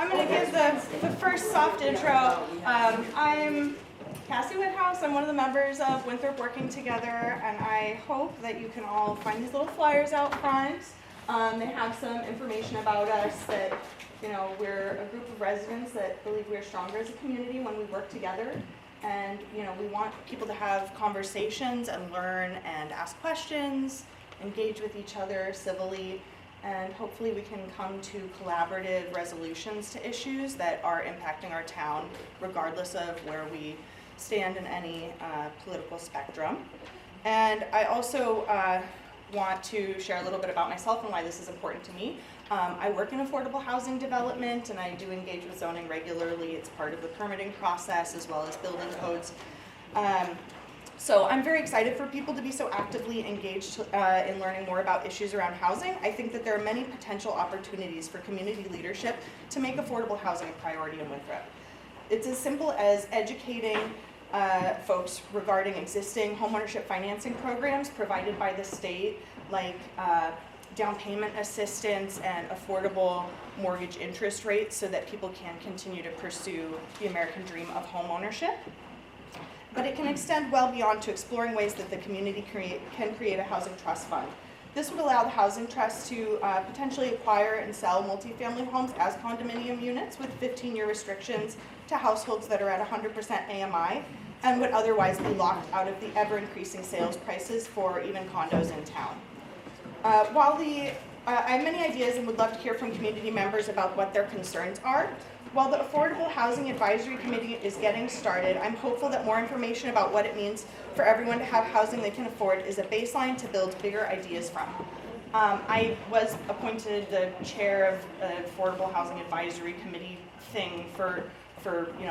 I'm going to give the first soft intro. I'm Cassie Whithouse. I'm one of the members of Winthrop Working Together, and I hope that you can all find these little flyers out front. They have some information about us that, we're a group of residents that believe we're stronger as a community when we work together. And, we want people to have conversations and learn and ask questions, engage with each other civilly, and hopefully we can come to collaborative resolutions to issues that are impacting our town, regardless of where we stand in any political spectrum. And I also want to share a little bit about myself and why this is important to me. I work in affordable housing development, and I do engage with zoning regularly. It's part of the permitting process as well as building codes. So I'm very excited for people to be so actively engaged in learning more about issues around housing. I think that there are many potential opportunities for community leadership to make affordable housing a priority in Winthrop. It's as simple as educating folks regarding existing homeownership financing programs provided by the state, like down payment assistance and affordable mortgage interest rates, so that people can continue to pursue the American dream of homeownership. But it can extend well beyond to exploring ways that the community can create a housing trust fund. This would allow the housing trust to potentially acquire and sell multifamily homes as condominium units with 15-year restrictions to households that are at 100% AMI and would otherwise be locked out of the ever-increasing sales prices for even condos in town. I have many ideas and would love to hear from community members about what their concerns are. While the Affordable Housing Advisory Committee is getting started, I'm hopeful that more information about what it means for everyone to have housing they can afford is a baseline to build bigger ideas from. I was appointed the chair of the Affordable Housing Advisory Committee thing for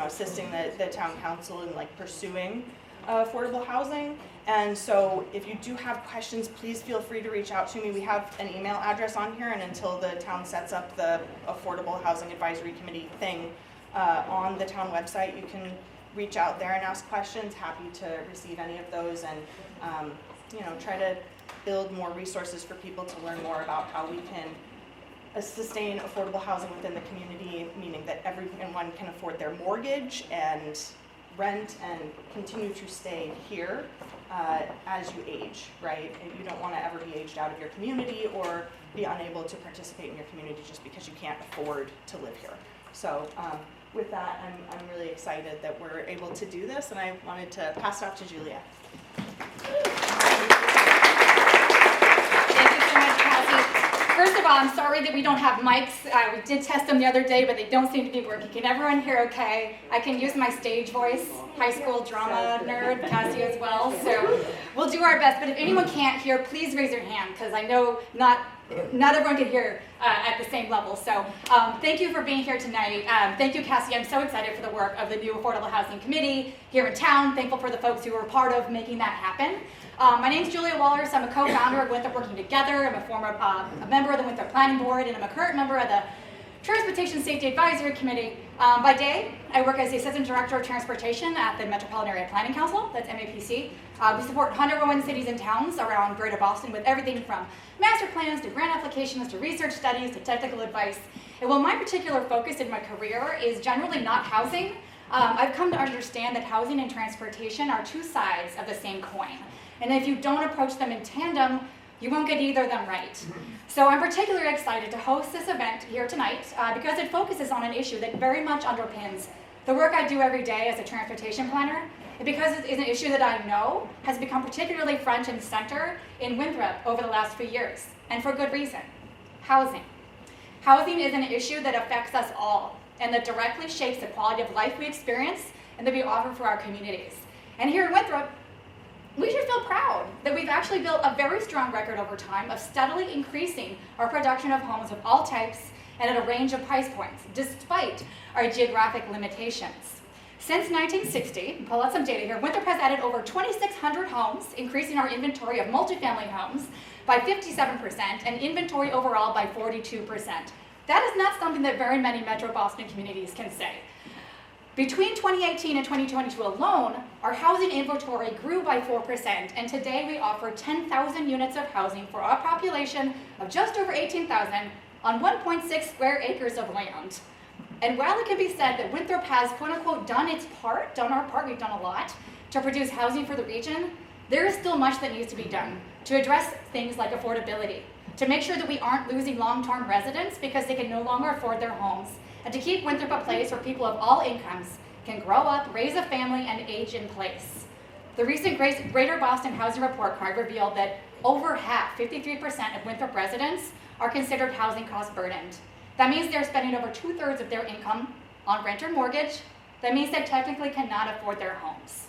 assisting the town council in pursuing affordable housing. And so if you do have questions, please feel free to reach out to me. We have an email address on here, and until the town sets up the Affordable Housing Advisory Committee thing on the town website, you can reach out there and ask questions. Happy to receive any of those, and try to build more resources for people to learn more about how we can sustain affordable housing within the community, meaning that everyone can afford their mortgage and rent and continue to stay here as you age, right? And you don't want to ever be aged out of your community or be unable to participate in your community just because you can't afford to live here. So with that, I'm really excited that we're able to do this, and I wanted to pass it off to Julia. Thank you so much, Cassie. First of all, I'm sorry that we don't have mics. We did test them the other day, but they don't seem to be working. Can everyone hear okay? I can use my stage voice, high school drama nerd, Cassie as well, so we'll do our best. But if anyone can't hear, please raise your hand, because I know not everyone can hear at the same level. So thank you for being here tonight. Thank you, Cassie. I'm so excited for the work of the new Affordable Housing Committee here in town. Thankful for the folks who were part of making that happen. My name's Julia Wallers. I'm a co-founder of Winthrop Working Together. I'm a former member of the Winthrop Planning Board, and I'm a current member of the Transportation Safety Advisory Committee. By day, I work as the Assistant Director of Transportation at the Metropolitan Area Planning Council, that's MAPC. We support 101 cities and towns around Greater Boston with everything from master plans to grant applications to research studies to technical advice. And while my particular focus in my career is generally not housing, I've come to understand that housing and transportation are two sides of the same coin. And if you don't approach them in tandem, you won't get either of them right. So I'm particularly excited to host this event here tonight because it focuses on an issue that very much underpins the work I do every day as a transportation planner, and because it is an issue that I know has become particularly front and center in Winthrop over the last few years, and for good reason: housing. Housing is an issue that affects us all, and that directly shapes the quality of life we experience and that we offer for our communities. And here in Winthrop, we should feel proud that we've actually built a very strong record over time of steadily increasing our production of homes of all types and at a range of price points, despite our geographic limitations. Since 1960, pull out some data here, Winthrop has added over 2,600 homes, increasing our inventory of multifamily homes by 57% and inventory overall by 42%. That is not something that very many Metro Boston communities can say. Between 2018 and 2022 alone, our housing inventory grew by 4%, and today we offer 10,000 units of housing for our population of just over 18,000 on 1.6 square acres of land. And while it can be said that Winthrop has, quote unquote, done our part, we've done a lot to produce housing for the region, there is still much that needs to be done to address things like affordability, to make sure that we aren't losing long-term residents because they can no longer afford their homes, and to keep Winthrop a place where people of all incomes can grow up, raise a family, and age in place. The recent Greater Boston Housing Report Card revealed that over half, 53% of Winthrop residents are considered housing cost burdened. That means they're spending over 2/3 of their income on rent or mortgage. That means they technically cannot afford their homes.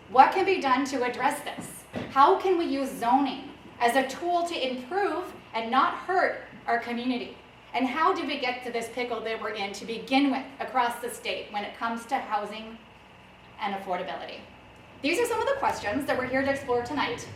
What can be done to address this? How can we use zoning as a tool to improve and not hurt our community? And how do we get to this pickle that we're in to begin with across the state when it comes to housing and affordability? These are some of the questions that we're here to explore tonight.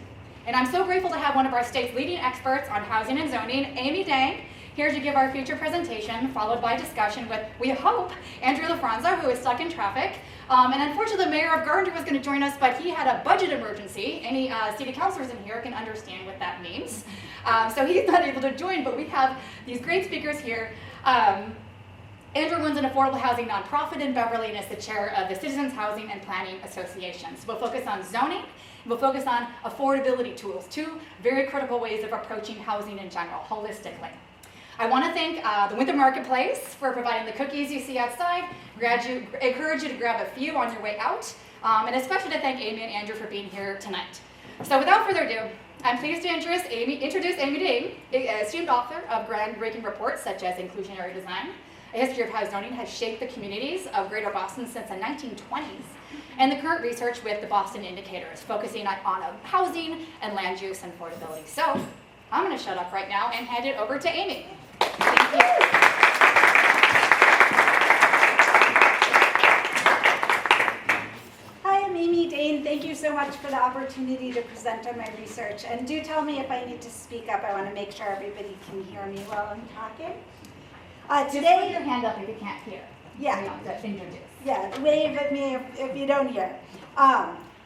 And I'm so grateful to have one of our state's leading experts on housing and zoning, Amy Dang, here to give our feature presentation, followed by discussion with, we hope, Andrew LaFranza, who is stuck in traffic. And unfortunately, the mayor of Gardner was going to join us, but he had a budget emergency. Any city councilors in here can understand what that means. So he's not able to join, but we have these great speakers here. Andrew runs an affordable housing nonprofit in Beverly and is the chair of the Citizens Housing and Planning Association. So we'll focus on zoning, we'll focus on affordability tools, two very critical ways of approaching housing in general, holistically. I want to thank the Winthrop Marketplace for providing the cookies you see outside. Encourage you to grab a few on your way out, and especially to thank Amy and Andrew for being here tonight. So without further ado, I'm pleased to introduce Amy Dang, a esteemed author of groundbreaking reports such as Inclusionary Design, A History of How Zoning Has Shaped the Communities of Greater Boston since the 1920s, and the current research with the Boston Indicators, focusing on housing and land use and affordability. So I'm going to shut up right now and hand it over to Amy. Thank you. Hi, I'm Amy Dang. Thank you so much for the opportunity to present on my research. And do tell me if I need to speak up. I want to make sure everybody can hear me while I'm talking. Just put your hand up if you can't hear. Yeah. Introduce. Yeah, wave at me if you don't hear.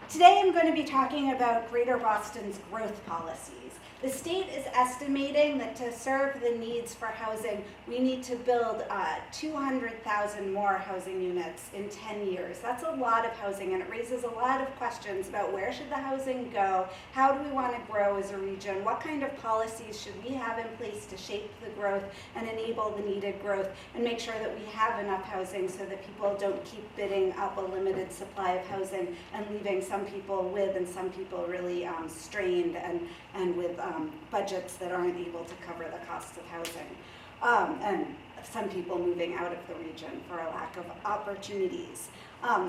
Today I'm going to be talking about Greater Boston's growth policies. The state is estimating that to serve the needs for housing, we need to build 200,000 more housing units in 10 years. That's a lot of housing, and it raises a lot of questions about where should the housing go, how do we want to grow as a region, what kind of policies should we have in place to shape the growth and enable the needed growth, and make sure that we have enough housing so that people don't keep bidding up a limited supply of housing and leaving some people with and some people really strained and with budgets that aren't able to cover the costs of housing, and some people moving out of the region for a lack of opportunities.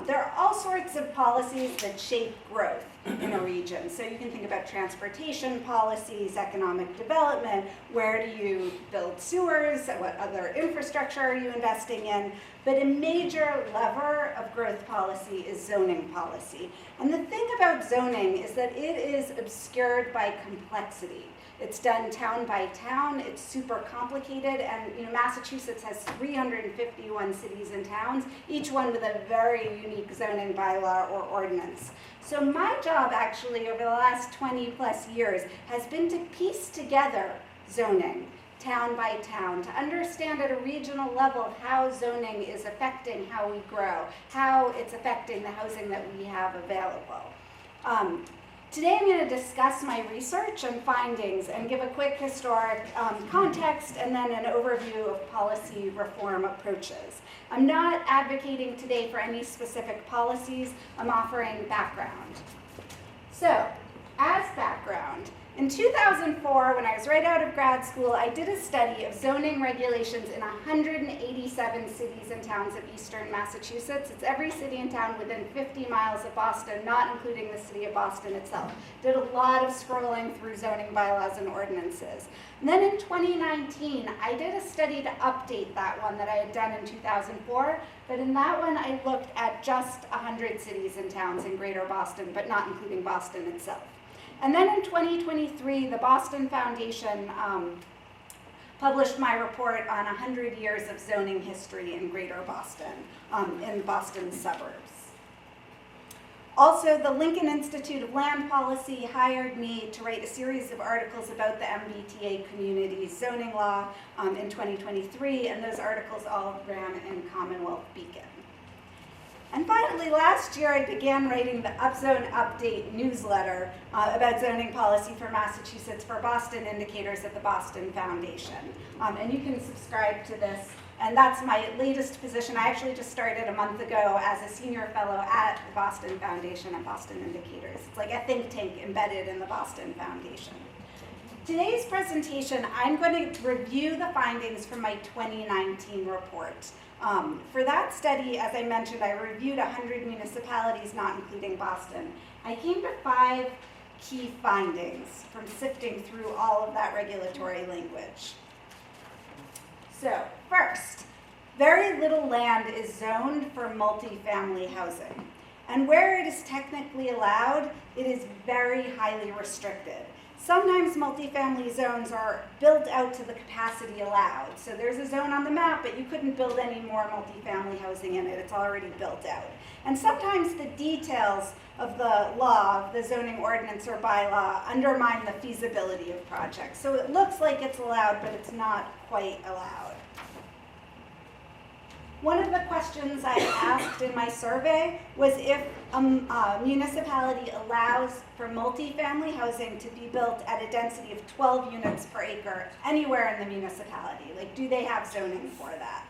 There are all sorts of policies that shape growth in a region. So you can think about transportation policies, economic development, where do you build sewers, what other infrastructure are you investing in? But a major lever of growth policy is zoning policy. And the thing about zoning is that it is obscured by complexity. It's done town by town, it's super complicated, and Massachusetts has 351 cities and towns, each one with a very unique zoning bylaw or ordinance. So my job actually over the last 20 plus years has been to piece together zoning town by town, to understand at a regional level how zoning is affecting how we grow, how it's affecting the housing that we have available. Today I'm going to discuss my research and findings and give a quick historic context and then an overview of policy reform approaches. I'm not advocating today for any specific policies, I'm offering background. So, as background, in 2004, when I was right out of grad school, I did a study of zoning regulations in 187 cities and towns of eastern Massachusetts. It's every city and town within 50 miles of Boston, not including the city of Boston itself. Did a lot of scrolling through zoning bylaws and ordinances. And then in 2019, I did a study to update that one that I had done in 2004, but in that one I looked at just 100 cities and towns in greater Boston, but not including Boston itself. And then in 2023, the Boston Foundation published my report on 100 years of zoning history in greater Boston, in Boston's suburbs. Also, the Lincoln Institute of Land Policy hired me to write a series of articles about the MBTA community zoning law in 2023, and those articles all ran in Commonwealth Beacon. And finally, last year I began writing the Upzone Update newsletter about zoning policy for Massachusetts for Boston Indicators at the Boston Foundation. And you can subscribe to this. And that's my latest position. I actually just started a month ago as a senior fellow at the Boston Foundation and Boston Indicators. It's like a think tank embedded in the Boston Foundation. Today's presentation, I'm going to review the findings from my 2019 report. For that study, as I mentioned, I reviewed 100 municipalities, not including Boston. I came to 5 key findings from sifting through all of that regulatory language. So, first, very little land is zoned for multifamily housing. And where it is technically allowed, it is very highly restricted. Sometimes multifamily zones are built out to the capacity allowed. So there's a zone on the map, but you couldn't build any more multifamily housing in it. It's already built out. And sometimes the details of the law, of the zoning ordinance or bylaw, undermine the feasibility of projects. So it looks like it's allowed, but it's not quite allowed. One of the questions I asked in my survey was if a municipality allows for multifamily housing to be built at a density of 12 units per acre anywhere in the municipality. Like, do they have zoning for that?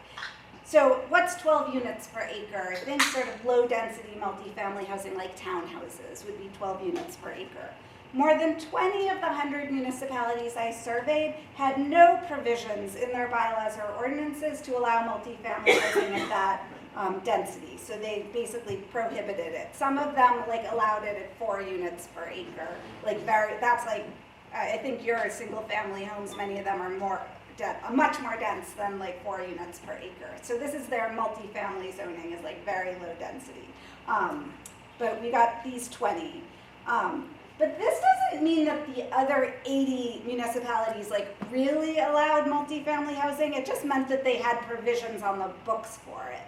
So what's 12 units per acre? I think sort of low density multifamily housing like townhouses would be 12 units per acre. More than 20 of the 100 municipalities I surveyed had no provisions in their bylaws or ordinances to allow multifamily housing at that density. So they basically prohibited it. Some of them allowed it at 4 units per acre. I think your single family homes, many of them are much more dense than 4 units per acre. So this is their multifamily zoning is very low density. But we got these 20. But this doesn't mean that the other 80 municipalities really allowed multifamily housing. It just meant that they had provisions on the books for it.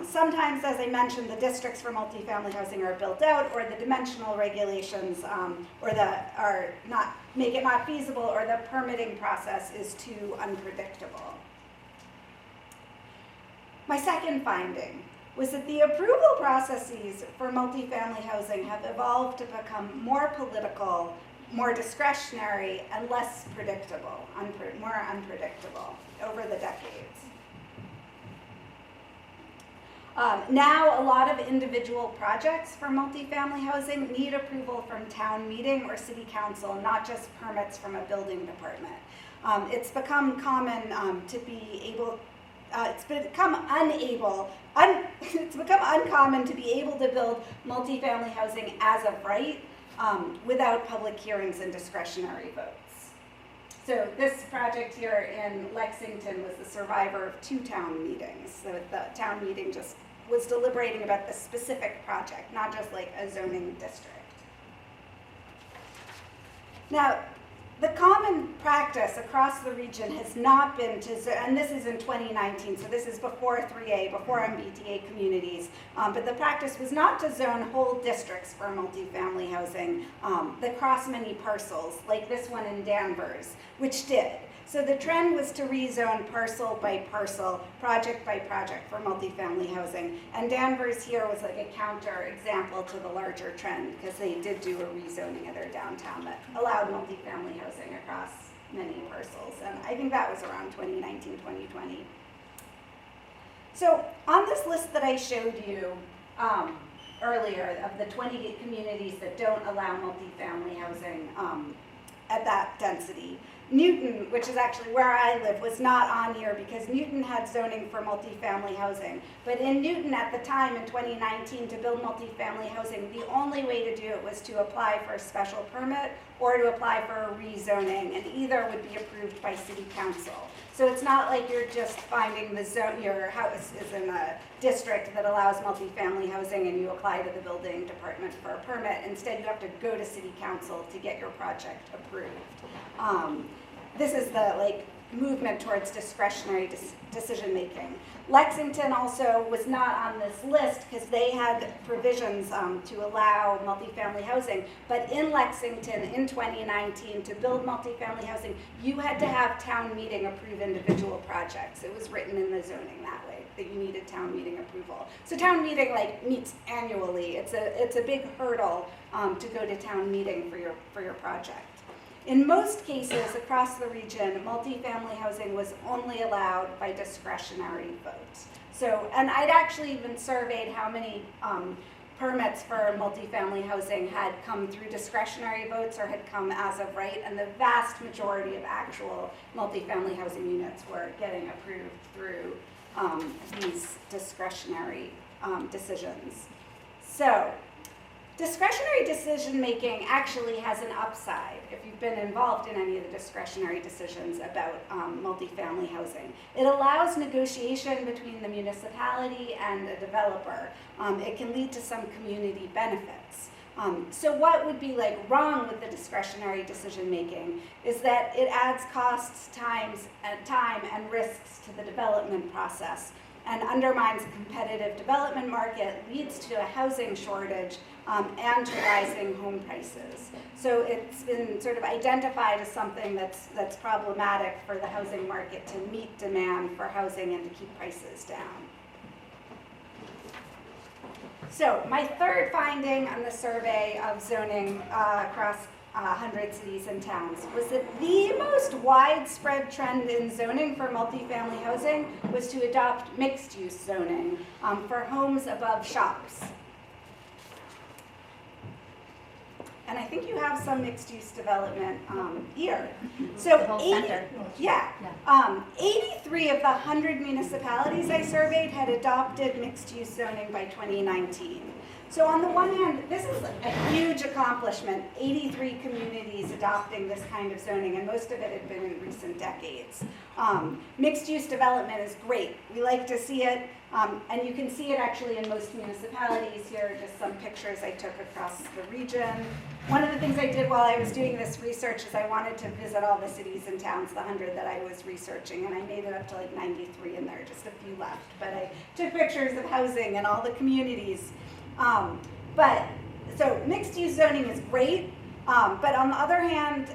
Sometimes, as I mentioned, the districts for multifamily housing are built out, or the dimensional regulations make it not feasible, or the permitting process is too unpredictable. My second finding was that the approval processes for multifamily housing have evolved to become more political, more discretionary, and less predictable, more unpredictable over the decades. Now, a lot of individual projects for multifamily housing need approval from town meeting or city council, not just permits from a building department. It's become common to be able it's become uncommon to be able to build multifamily housing as of right without public hearings and discretionary votes. So this project here in Lexington was the survivor of 2 town meetings. So the town meeting just was deliberating about the specific project, not just a zoning district. Now, the common practice across the region has not been and this is in 2019, so this is before 3A, before MBTA communities, but the practice was not to zone whole districts for multifamily housing that cross many parcels, like this one in Danvers, which did. So the trend was to rezone parcel by parcel, project by project for multifamily housing. And Danvers here was a counter example to the larger trend because they did do a rezoning of their downtown that allowed multifamily housing across many parcels. And I think that was around 2019, 2020. So on this list that I showed you earlier of the 20 communities that don't allow multifamily housing at that density, Newton, which is actually where I live, was not on here because Newton had zoning for multifamily housing. But in Newton at the time in 2019 to build multifamily housing, the only way to do it was to apply for a special permit or to apply for a rezoning, and either would be approved by city council. So it's not like you're just finding your house is in a district that allows multifamily housing and you apply to the building department for a permit. Instead, you have to go to city council to get your project approved. this is the like movement towards discretionary decision making. Lexington also was not on this list because they had provisions to allow multifamily housing. But in Lexington in 2019, to build multifamily housing, you had to have town meeting approve individual projects. It was written in the zoning that way, that you needed town meeting approval. So town meeting like meets annually. It's a big hurdle to go to town meeting for your project. In most cases across the region, multifamily housing was only allowed by discretionary votes. So, and I'd actually even surveyed how many permits for multifamily housing had come through discretionary votes or had come as of right, and the vast majority of actual multifamily housing units were getting approved through these discretionary decisions. So, discretionary decision making actually has an upside if you've been involved in any of the discretionary decisions about multifamily housing. It allows negotiation between the municipality and the developer. It can lead to some community benefits. So what would be like wrong with the discretionary decision making is that it adds costs, time, and risks to the development process, and undermines a competitive development market, leads to a housing shortage, and to rising home prices. So it's been sort of identified as something that's problematic for the housing market to meet demand for housing and to keep prices down. So my third finding on the survey of zoning across 100 cities and towns was that the most widespread trend in zoning for multifamily housing was to adopt mixed-use zoning for homes above shops. And I think you have some mixed-use development here. So, The whole center. 83 of the 100 municipalities I surveyed had adopted mixed-use zoning by 2019. So on the one hand, this is a huge accomplishment, 83 communities adopting this kind of zoning, and most of it had been in recent decades. Mixed-use development is great. We like to see it, and you can see it actually in most municipalities. Here are just some pictures I took across the region. One of the things I did while I was doing this research is I wanted to visit all the cities and towns, the 100 that I was researching, and I made it up to like 93, and there are just a few left. But I took pictures of housing and all the communities. So mixed-use zoning is great, but on the other hand,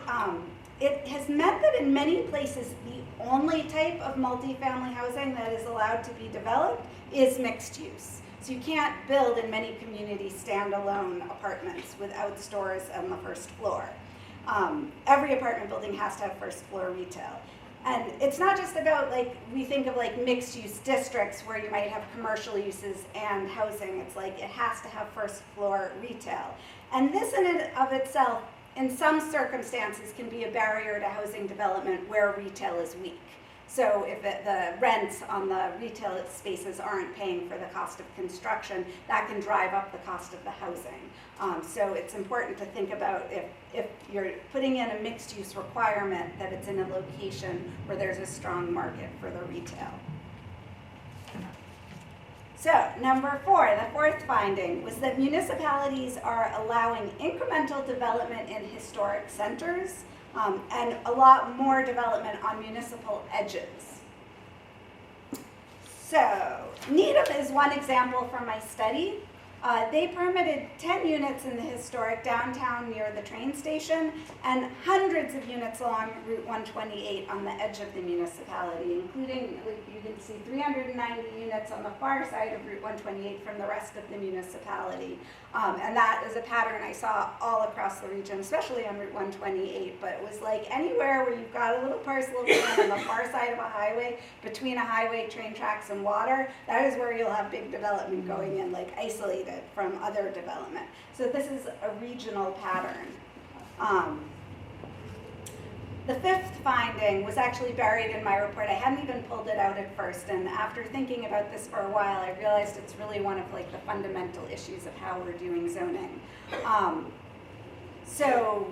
it has meant that in many places the only type of multifamily housing that is allowed to be developed is mixed use. So you can't build in many communities standalone apartments without stores on the first floor. Every apartment building has to have first floor retail. And it's not just about like, we think of like mixed use districts where you might have commercial uses and housing. It's like it has to have first floor retail. And this in and of itself, in some circumstances, can be a barrier to housing development where retail is weak. So if the rents on the retail spaces aren't paying for the cost of construction, that can drive up the cost of the housing. So it's important to think about if you're putting in a mixed use requirement, that it's in a location where there's a strong market for the retail. So number 4, the fourth finding was that municipalities are allowing incremental development in historic centers and a lot more development on municipal edges. So Needham is one example from my study. They permitted 10 units in the historic downtown near the train station and hundreds of units along Route 128 on the edge of the municipality, including, you can see 390 units on the far side of Route 128 from the rest of the municipality. And that is a pattern I saw all across the region, especially on Route 128, but it was like anywhere where you've got a little parcel of land on the far side of a highway, between a highway, train tracks, and water, that is where you'll have big development going in, like isolated from other development. So this is a regional pattern. The fifth finding was actually buried in my report. I hadn't even pulled it out at first, and after thinking about this for a while, I realized it's really one of like the fundamental issues of how we're doing zoning. So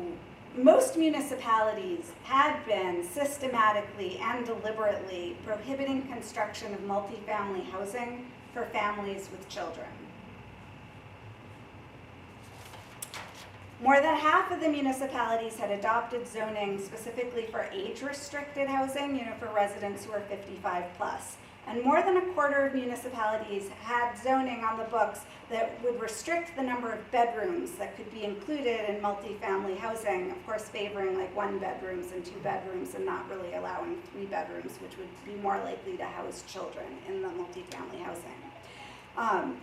most municipalities had been systematically and deliberately prohibiting construction of multifamily housing for families with children. More than half of the municipalities had adopted zoning specifically for age-restricted housing, for residents who are 55 plus. And more than a quarter of municipalities had zoning on the books that would restrict the number of bedrooms that could be included in multifamily housing, of course favoring like 1 bedrooms and 2 bedrooms and not really allowing 3 bedrooms, which would be more likely to house children in the multifamily housing.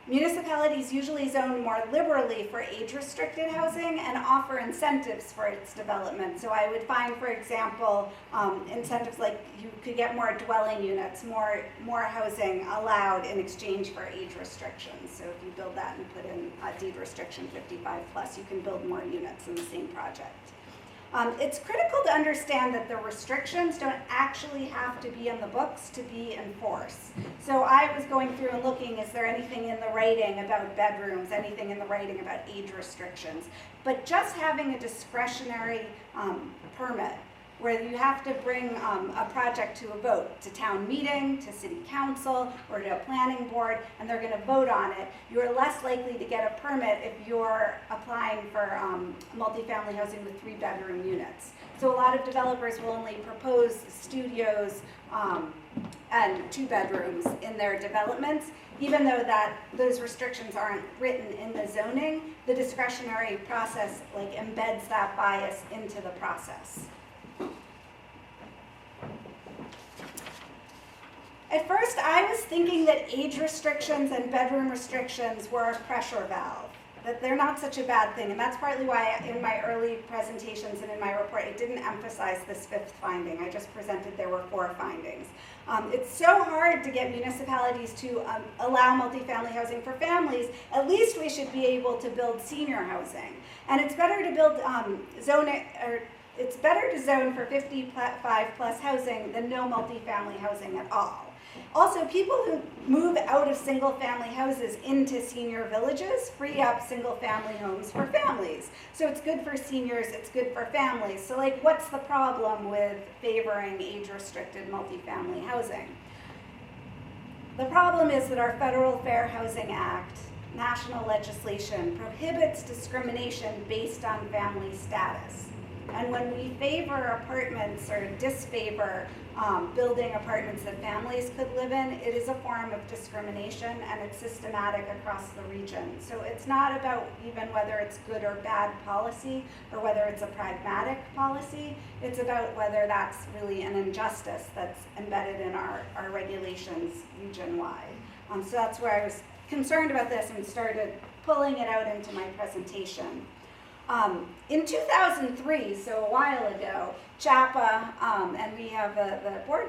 Municipalities usually zone more liberally for age-restricted housing and offer incentives for its development. So I would find, for example, incentives like you could get more dwelling units, more housing allowed in exchange for age restrictions. So if you build that and put in a deed restriction 55 plus, you can build more units in the same project. It's critical to understand that the restrictions don't actually have to be in the books to be enforced. So I was going through and looking, is there anything in the writing about bedrooms, anything in the writing about age restrictions? But just having a discretionary permit where you have to bring a project to a vote, to town meeting, to city council, or to a planning board, and they're gonna vote on it, you're less likely to get a permit if you're applying for multifamily housing with 3-bedroom units. So a lot of developers will only propose studios and 2 bedrooms in their developments, even though those restrictions aren't written in the zoning. The discretionary process embeds that bias into the process. At first, I was thinking that age restrictions and bedroom restrictions were a pressure valve, that they're not such a bad thing. And that's partly why in my early presentations and in my report, I didn't emphasize this 5th finding. I just presented there were 4 findings. It's so hard to get municipalities to allow multifamily housing for families. At least we should be able to build senior housing. And it's better to build it's better to zone for 55 plus housing than no multifamily housing at all. Also, people who move out of single-family houses into senior villages free up single-family homes for families. So it's good for seniors, it's good for families. So what's the problem with favoring age-restricted multifamily housing? The problem is that our Federal Fair Housing Act, national legislation, prohibits discrimination based on family status. And when we favor apartments or disfavor building apartments that families could live in, it is a form of discrimination, and it's systematic across the region. So it's not about even whether it's good or bad policy or whether it's a pragmatic policy. It's about whether that's really an injustice that's embedded in our regulations region-wide. So that's where I was concerned about this and started pulling it out into my presentation. In 2003, so a while ago, CHAPA, and we have the board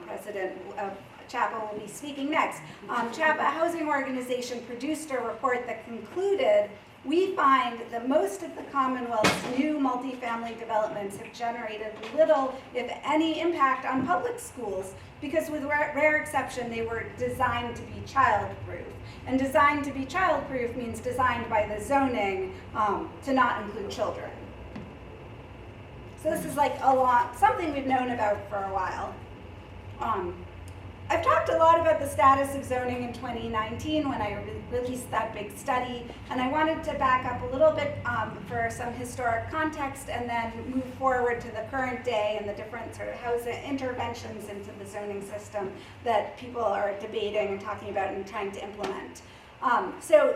president of CHAPA will be speaking next. CHAPA, a housing organization, produced a report that concluded, we find that most of the Commonwealth's new multifamily developments have generated little, if any, impact on public schools because with rare exception, they were designed to be child-proof. And designed to be child-proof means designed by the zoning to not include children. So this is something we've known about for a while. I've talked a lot about the status of zoning in 2019 when I released that big study, and I wanted to back up a little bit for some historic context and then move forward to the current day and the different sort of housing interventions into the zoning system that people are debating and talking about and trying to implement. So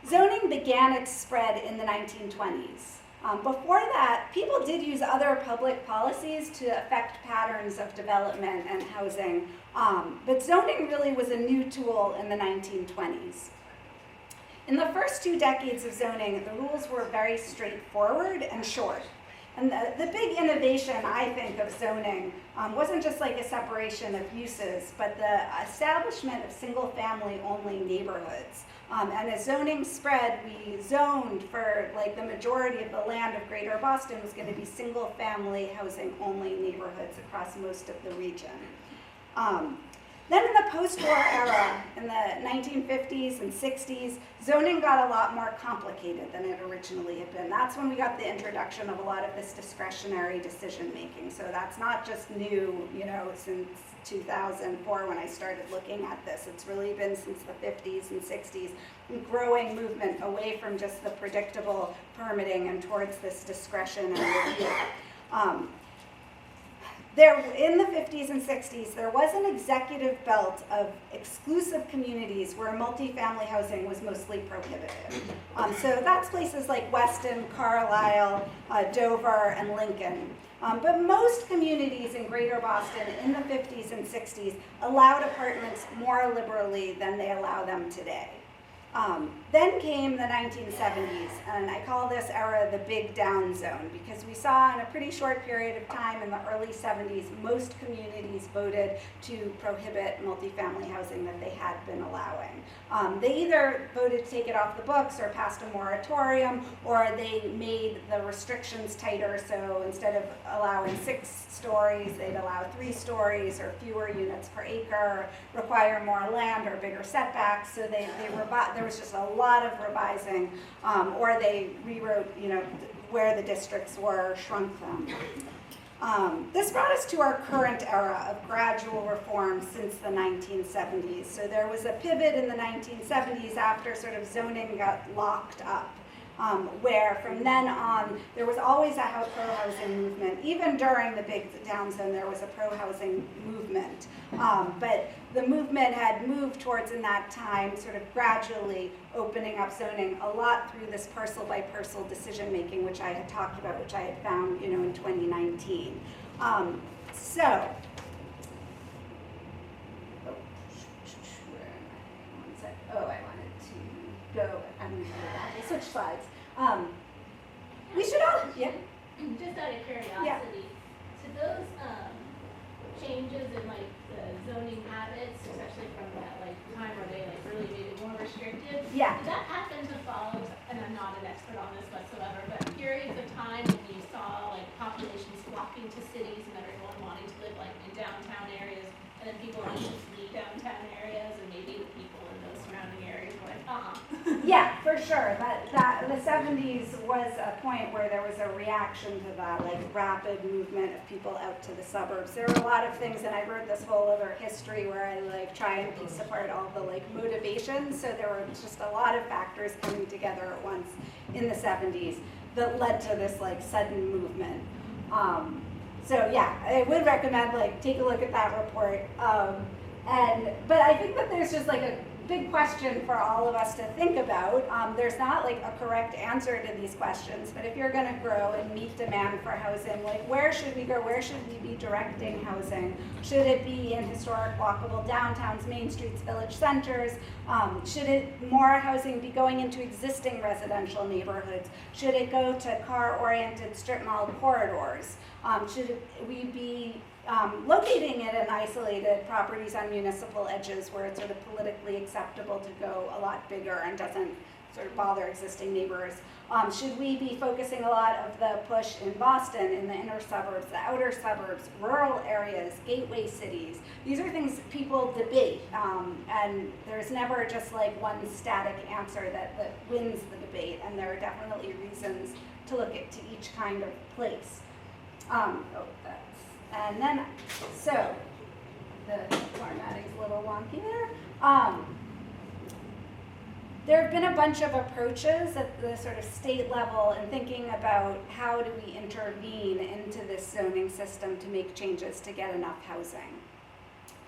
zoning began its spread in the 1920s. Before that, people did use other public policies to affect patterns of development and housing, but zoning really was a new tool in the 1920s. In the first 2 decades of zoning, the rules were very straightforward and short. And the big innovation, I think, of zoning wasn't just like a separation of uses, but the establishment of single-family only neighborhoods. And as zoning spread, we zoned for the majority of the land of Greater Boston was going to be single-family housing only neighborhoods across most of the region. Then in the post-war era, in the 1950s and 60s, zoning got a lot more complicated than it originally had been. That's when we got the introduction of a lot of this discretionary decision making. So that's not just new, since 2004 when I started looking at this. It's really been since the 50s and 60s, a growing movement away from just the predictable permitting and towards this discretion and review. In the 50s and 60s, there was an executive belt of exclusive communities where multifamily housing was mostly prohibited. So that's places like Weston, Carlisle, Dover, and Lincoln. But most communities in Greater Boston in the 50s and 60s allowed apartments more liberally than they allow them today. Then came the 1970s, and I call this era the big down zone because we saw in a pretty short period of time in the early 70s, most communities voted to prohibit multifamily housing that they had been allowing. They either voted to take it off the books or passed a moratorium, or they made the restrictions tighter, so instead of allowing 6 stories, they'd allow 3 stories or fewer units per acre, require more land or bigger setbacks, so there was just a lot of revising, or they rewrote, where the districts were, shrunk them. This brought us to our current era of gradual reform since the 1970s. So there was a pivot in the 1970s after sort of zoning got locked up. Where from then on, there was always a pro-housing movement. Even during the big down zone, there was a pro-housing movement. But the movement had moved towards, in that time, sort of gradually opening up zoning a lot through this parcel-by-parcel decision-making, which I had talked about, which I had found, in 2019. I wanted to go, I'm going to go back and switch slides. We should all, yeah? Just out of curiosity, to those changes in like the zoning habits, especially from that time where they really made it more restrictive, Yeah. did that happen to follow, and I'm not an expert on this whatsoever, but periods of time when you saw populations flocking to cities and everyone wanting to live in downtown areas, and then people wanting to leave downtown areas, and maybe the people in those surrounding areas were like, Yeah, for sure. That the 70s was a point where there was a reaction to that, rapid movement of people out to the suburbs. There were a lot of things, and I wrote this whole other history where I try and piece apart all the motivations. So there were just a lot of factors coming together at once in the 70s that led to this sudden movement. So yeah, I would recommend take a look at that report. But I think that there's just a big question for all of us to think about. There's not a correct answer to these questions, but if you're going to grow and meet demand for housing, where should we go? Where should we be directing housing? Should it be in historic walkable downtowns, main streets, village centers? Should more housing be going into existing residential neighborhoods? Should it go to car-oriented strip mall corridors? Should we be locating it in isolated properties on municipal edges where it's sort of politically acceptable to go a lot bigger and doesn't sort of bother existing neighbors? Should we be focusing a lot of the push in Boston, in the inner suburbs, the outer suburbs, rural areas, gateway cities? These are things people debate, and there's never just one static answer that wins the debate, and there are definitely reasons to look at to each kind of place. And then, so, the formatting's a little wonky there. There have been a bunch of approaches at the sort of state level in thinking about how do we intervene into this zoning system to make changes to get enough housing.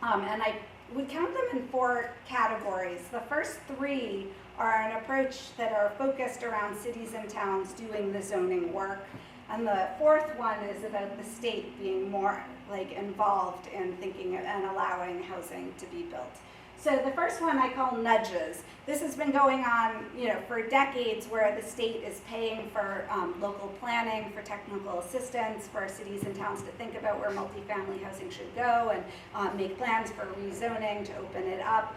And I would count them in 4 categories. The first 3 are an approach that are focused around cities and towns doing the zoning work. And the 4th one is about the state being more involved in thinking and allowing housing to be built. So the first one I call nudges. This has been going on, for decades, where the state is paying for local planning, for technical assistance, for cities and towns to think about where multifamily housing should go and make plans for rezoning to open it up.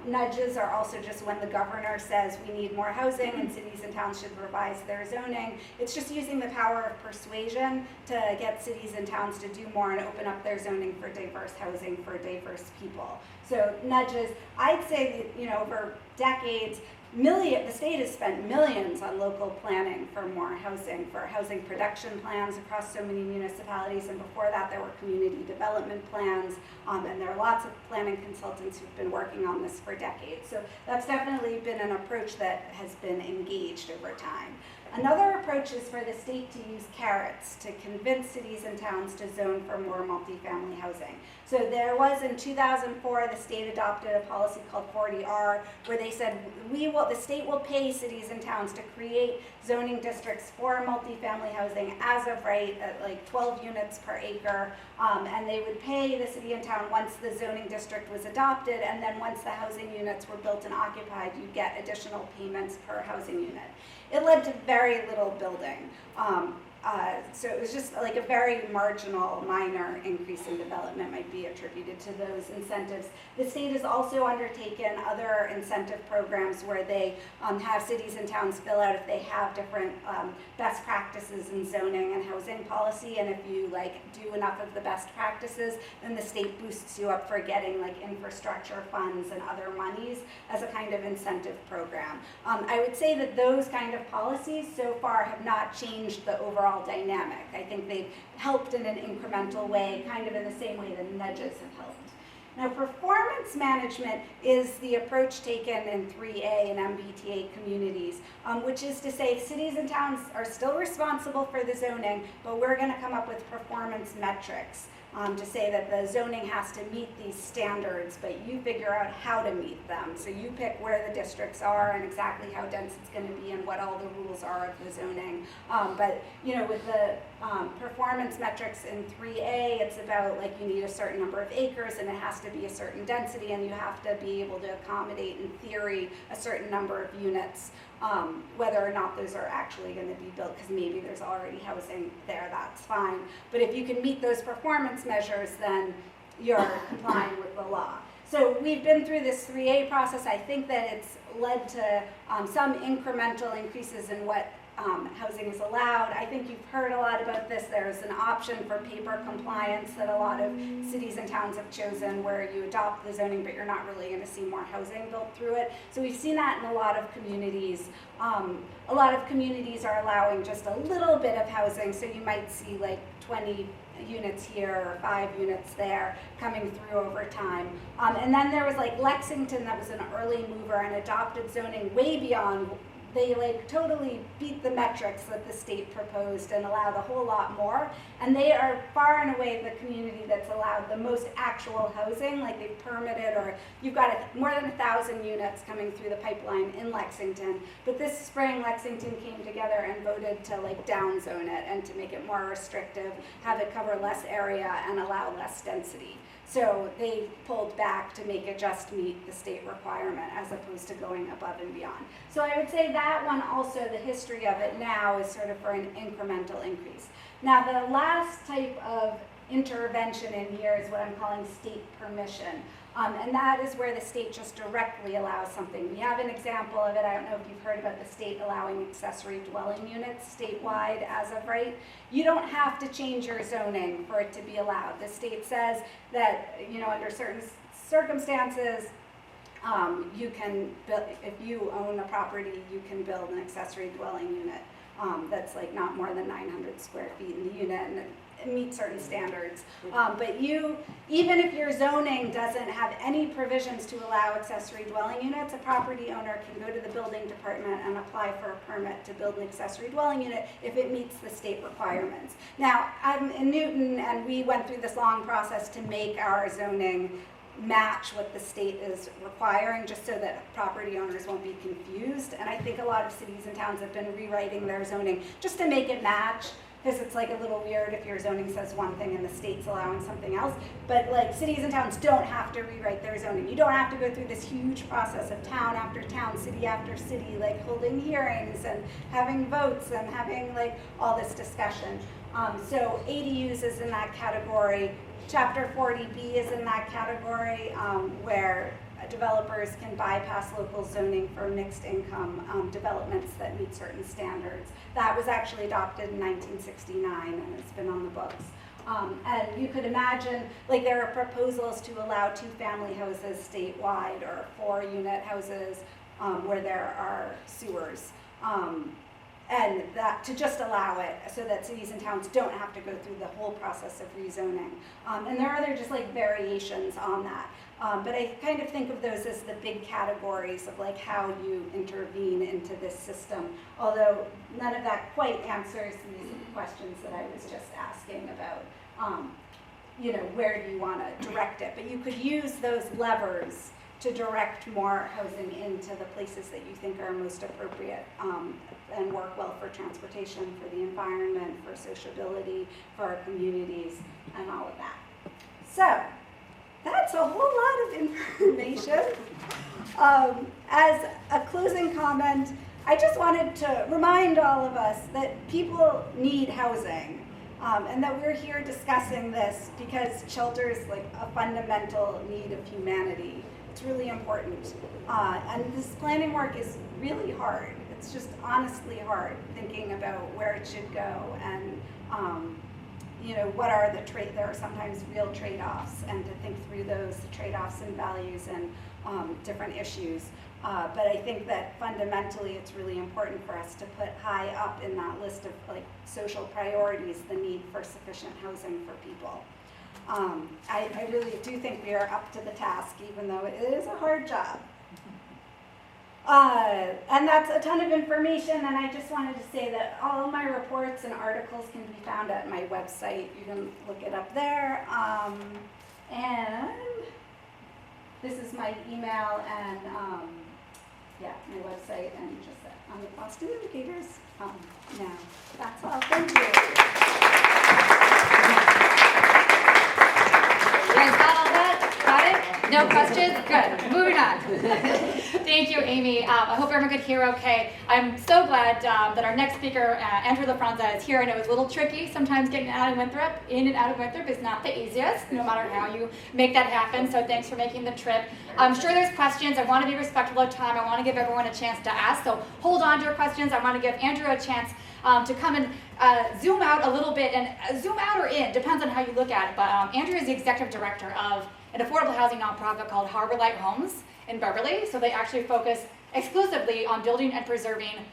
Nudges are also just when the governor says we need more housing and cities and towns should revise their zoning. It's just using the power of persuasion to get cities and towns to do more and open up their zoning for diverse housing for diverse people. So nudges, I'd say that, over decades, the state has spent millions on local planning for more housing, for housing production plans across so many municipalities, and before that there were community development plans, and there are lots of planning consultants who've been working on this for decades. So that's definitely been an approach that has been engaged over time. Another approach is for the state to use carrots to convince cities and towns to zone for more multifamily housing. So there was, in 2004, the state adopted a policy called 40R, where they said the state will pay cities and towns to create zoning districts for multifamily housing as of right at like 12 units per acre, and they would pay the city and town once the zoning district was adopted, and then once the housing units were built and occupied, you'd get additional payments per housing unit. It led to very little building. So it was just like a very marginal, minor increase in development might be attributed to those incentives. The state has also undertaken other incentive programs where they have cities and towns fill out if they have different best practices in zoning and housing policy, and if you do enough of the best practices, then the state boosts you up for getting infrastructure funds and other monies as a kind of incentive program. I would say that those kind of policies so far have not changed the overall dynamic. I think they've helped in an incremental way, kind of in the same way that nudges have helped. Now, performance management is the approach taken in 3A and MBTA communities, which is to say cities and towns are still responsible for the zoning, but we're going to come up with performance metrics to say that the zoning has to meet these standards, but you figure out how to meet them. So you pick where the districts are and exactly how dense it's going to be and what all the rules are of the zoning. But with the performance metrics in 3A, it's about you need a certain number of acres and it has to be a certain density, and you have to be able to accommodate, in theory, a certain number of units. Whether or not those are actually going to be built, because maybe there's already housing there, that's fine. But if you can meet those performance measures, then you're complying with the law. So we've been through this 3A process. I think that it's led to some incremental increases in what housing is allowed. I think you've heard a lot about this. There's an option for paper compliance that a lot of cities and towns have chosen, where you adopt the zoning, but you're not really going to see more housing built through it. So we've seen that in a lot of communities. A lot of communities are allowing just a little bit of housing, so you might see 20 units here or 5 units there coming through over time. And then there was Lexington, that was an early mover and adopted zoning way beyond. They totally beat the metrics that the state proposed and allowed a whole lot more. And they are far and away the community that's allowed the most actual housing. They've permitted, or you've got more than 1,000 units coming through the pipeline in Lexington. But this spring, Lexington came together and voted to downzone it and to make it more restrictive, have it cover less area and allow less density. So they pulled back to make it just meet the state requirement as opposed to going above and beyond. So I would say that one also, the history of it now is sort of for an incremental increase. Now the last type of intervention in here is what I'm calling state permission. And that is where the state just directly allows something. We have an example of it. I don't know if you've heard about the state allowing accessory dwelling units statewide as of right. You don't have to change your zoning for it to be allowed. The state says that, under certain circumstances, you can build, if you own a property, you can build an accessory dwelling unit that's not more than 900 square feet in the unit, and it meets certain standards. But even if your zoning doesn't have any provisions to allow accessory dwelling units, a property owner can go to the building department and apply for a permit to build an accessory dwelling unit if it meets the state requirements. Now, I'm in Newton, and we went through this long process to make our zoning match what the state is requiring, just so that property owners won't be confused. And I think a lot of cities and towns have been rewriting their zoning just to make it match. because it's like a little weird if your zoning says one thing and the state's allowing something else. But like cities and towns don't have to rewrite their zoning. You don't have to go through this huge process of town after town, city after city, like holding hearings and having votes and having like all this discussion. So ADUs is in that category. Chapter 40B is in that category, where developers can bypass local zoning for mixed income developments that meet certain standards. That was actually adopted in 1969 and it's been on the books. And you could imagine, like there are proposals to allow 2-family houses statewide or 4-unit houses where there are sewers. And that to just allow it so that cities and towns don't have to go through the whole process of rezoning. And there are other just like variations on that. But I kind of think of those as the big categories of like how you intervene into this system, although none of that quite answers these questions that I was just asking about, you know, where do you want to direct it? But you could use those levers to direct more housing into the places that you think are most appropriate and work well for transportation, for the environment, for sociability, for our communities, and all of that. So that's a whole lot of information. As a closing comment, I just wanted to remind all of us that people need housing. And that we're here discussing this because shelter is like a fundamental need of humanity. It's really important. And this planning work is really hard. It's just honestly hard thinking about where it should go and you know, what are the there are sometimes real trade-offs, and to think through those trade-offs and values and different issues. But I think that fundamentally it's really important for us to put high up in that list of like social priorities the need for sufficient housing for people. I really do think we are up to the task, even though it is a hard job. And that's a ton of information, and I just wanted to say that all of my reports and articles can be found at my website. You can look it up there. And this is my email and yeah, my website, and just on the Boston Indicators. Now, that's all. Thank you. You guys got all that? Got it? No questions? Good. Moving on. Thank you, Amy. I hope everyone could hear okay. I'm so glad that our next speaker, Andrew LaFranza, is here. I know it's a little tricky sometimes getting out of Winthrop. In and out of Winthrop is not the easiest, no matter how you make that happen. So thanks for making the trip. I'm sure there's questions. I want to be respectful of time. I want to give everyone a chance to ask. So hold on to your questions. I want to give Andrew a chance to come and zoom out a little bit, and zoom out or in, depends on how you look at it. But Andrew is the executive director of an affordable housing nonprofit called Harbor Light Homes in Beverly. So they actually focus exclusively on building and preserving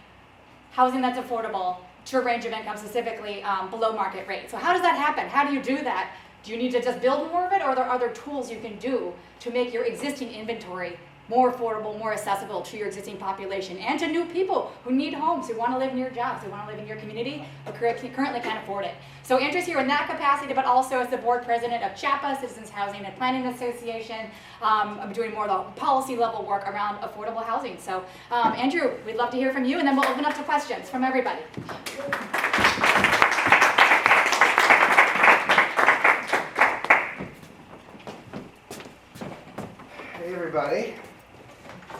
housing that's affordable to a range of income, specifically below market rate. So how does that happen? How do you do that? Do you need to just build more of it, or are there other tools you can do to make your existing inventory more affordable, more accessible to your existing population and to new people who need homes, who want to live near jobs, who want to live in your community, but currently can't afford it? So Andrew's here in that capacity, but also as the board president of CHAPA, Citizens Housing and Planning Association. I'm doing more of the policy level work around affordable housing. So Andrew, we'd love to hear from you, and then we'll open up to questions from everybody. Hey everybody.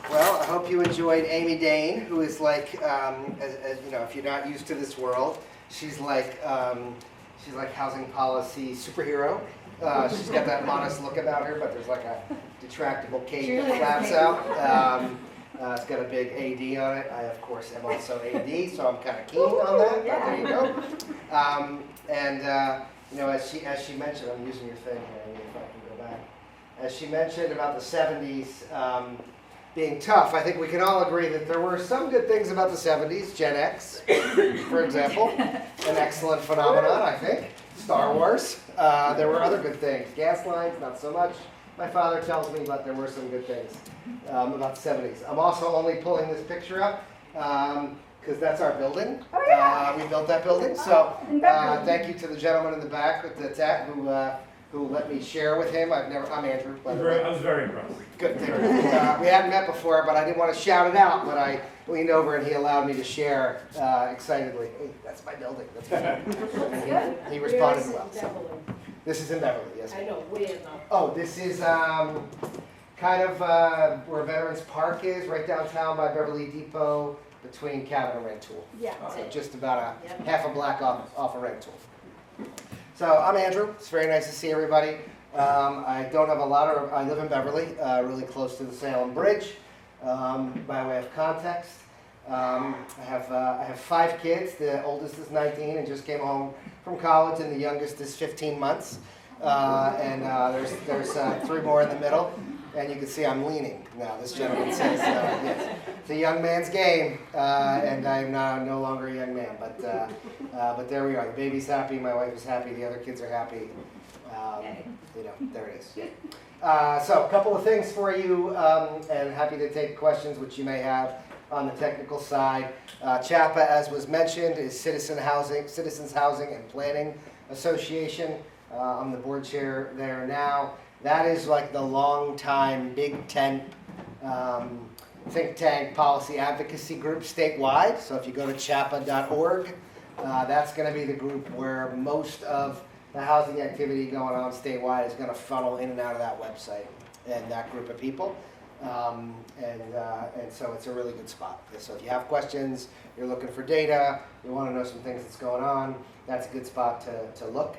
Well, I hope you enjoyed Amy Dane, who is like, as you know, if you're not used to this world, she's like housing policy superhero. She's got that modest look about her, but there's like a detractable cape that flaps out. It's got a big AD on it. I, of course, am also AD, so I'm kind of keen on that. But there you go. You know, as she mentioned, I'm using your thing here. Maybe if I can go back. As she mentioned about the 70s being tough, I think we can all agree that there were some good things about the 70s. Gen X, for example, an excellent phenomenon, I think. Star Wars. There were other good things. Gas lines, not so much. My father tells me, but there were some good things about the 70s. I'm also only pulling this picture up because that's our building. Oh, yeah. We built that building. So thank you to the gentleman in the back with the tech who let me share with him. I'm Andrew. By the way. I was very impressed. Good. We hadn't met before, but I didn't want to shout it out. But I leaned over and he allowed me to share excitedly. Hey, that's my building. That's my building. He responded well. So. This is in Beverly, yes. I know, where though? Oh, this is kind of where Veterans Park is, right downtown by Beverly Depot, between Cabot and Rantoul. Yeah. So just about a half a block off of Rantoul. So I'm Andrew. It's very nice to see everybody. I don't have a lot of, I live in Beverly, really close to the Salem Bridge. By way of context, I have 5 kids. The oldest is 19 and just came home from college, and the youngest is 15 months. There's 3 more in the middle, and you can see I'm leaning now. This gentleman says, yes, it's a young man's game, and I'm no longer a young man. But there we are. The baby's happy. My wife is happy. The other kids are happy. There it is. So a couple of things for you, and happy to take questions which you may have on the technical side. CHAPA, as was mentioned, is Citizens Housing and Planning Association. I'm the board chair there now. That is like the long-time big tent think tank policy advocacy group statewide. So if you go to chapa.org, that's going to be the group where most of the housing activity going on statewide is going to funnel in and out of that website and that group of people. And so it's a really good spot. So if you have questions, you're looking for data, you want to know some things that's going on, that's a good spot to look.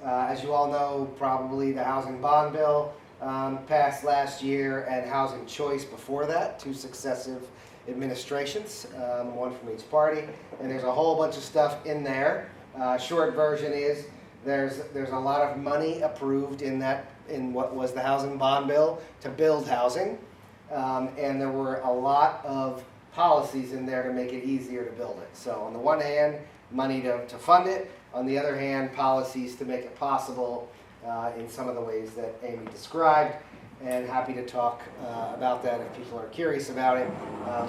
As you all know, probably the housing bond bill passed last year, and housing choice before that, 2 successive administrations, one from each party. And there's a whole bunch of stuff in there. Short version is there's a lot of money approved in what was the housing bond bill to build housing. And there were a lot of policies in there to make it easier to build it. So on the one hand, money to fund it. On the other hand, policies to make it possible in some of the ways that Amy described. And happy to talk about that if people are curious about it.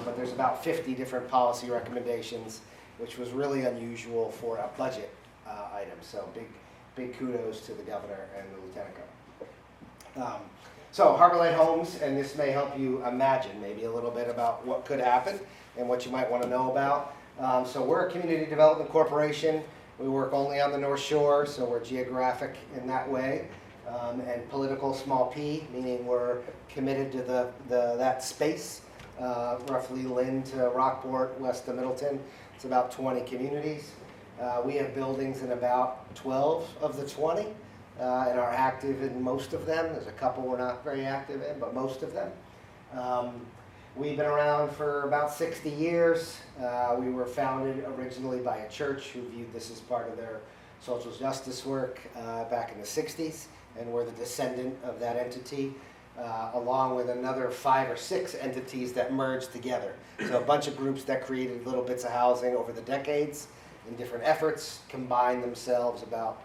But there's about 50 different policy recommendations, which was really unusual for a budget item. So big kudos to the governor and the lieutenant governor. So Harbor Light Homes, and this may help you imagine maybe a little bit about what could happen and what you might want to know about. So we're a community development corporation. We work only on the North Shore, so we're geographic in that way. And political, small p, meaning we're committed to that space, roughly Lynn to Rockport, west of Middleton. It's about 20 communities. We have buildings in about 12 of the 20. And are active in most of them. There's a couple we're not very active in, but most of them. We've been around for about 60 years. We were founded originally by a church who viewed this as part of their social justice work back in the 60s, and we're the descendant of that entity, along with another 5 or 6 entities that merged together. So a bunch of groups that created little bits of housing over the decades in different efforts combined themselves about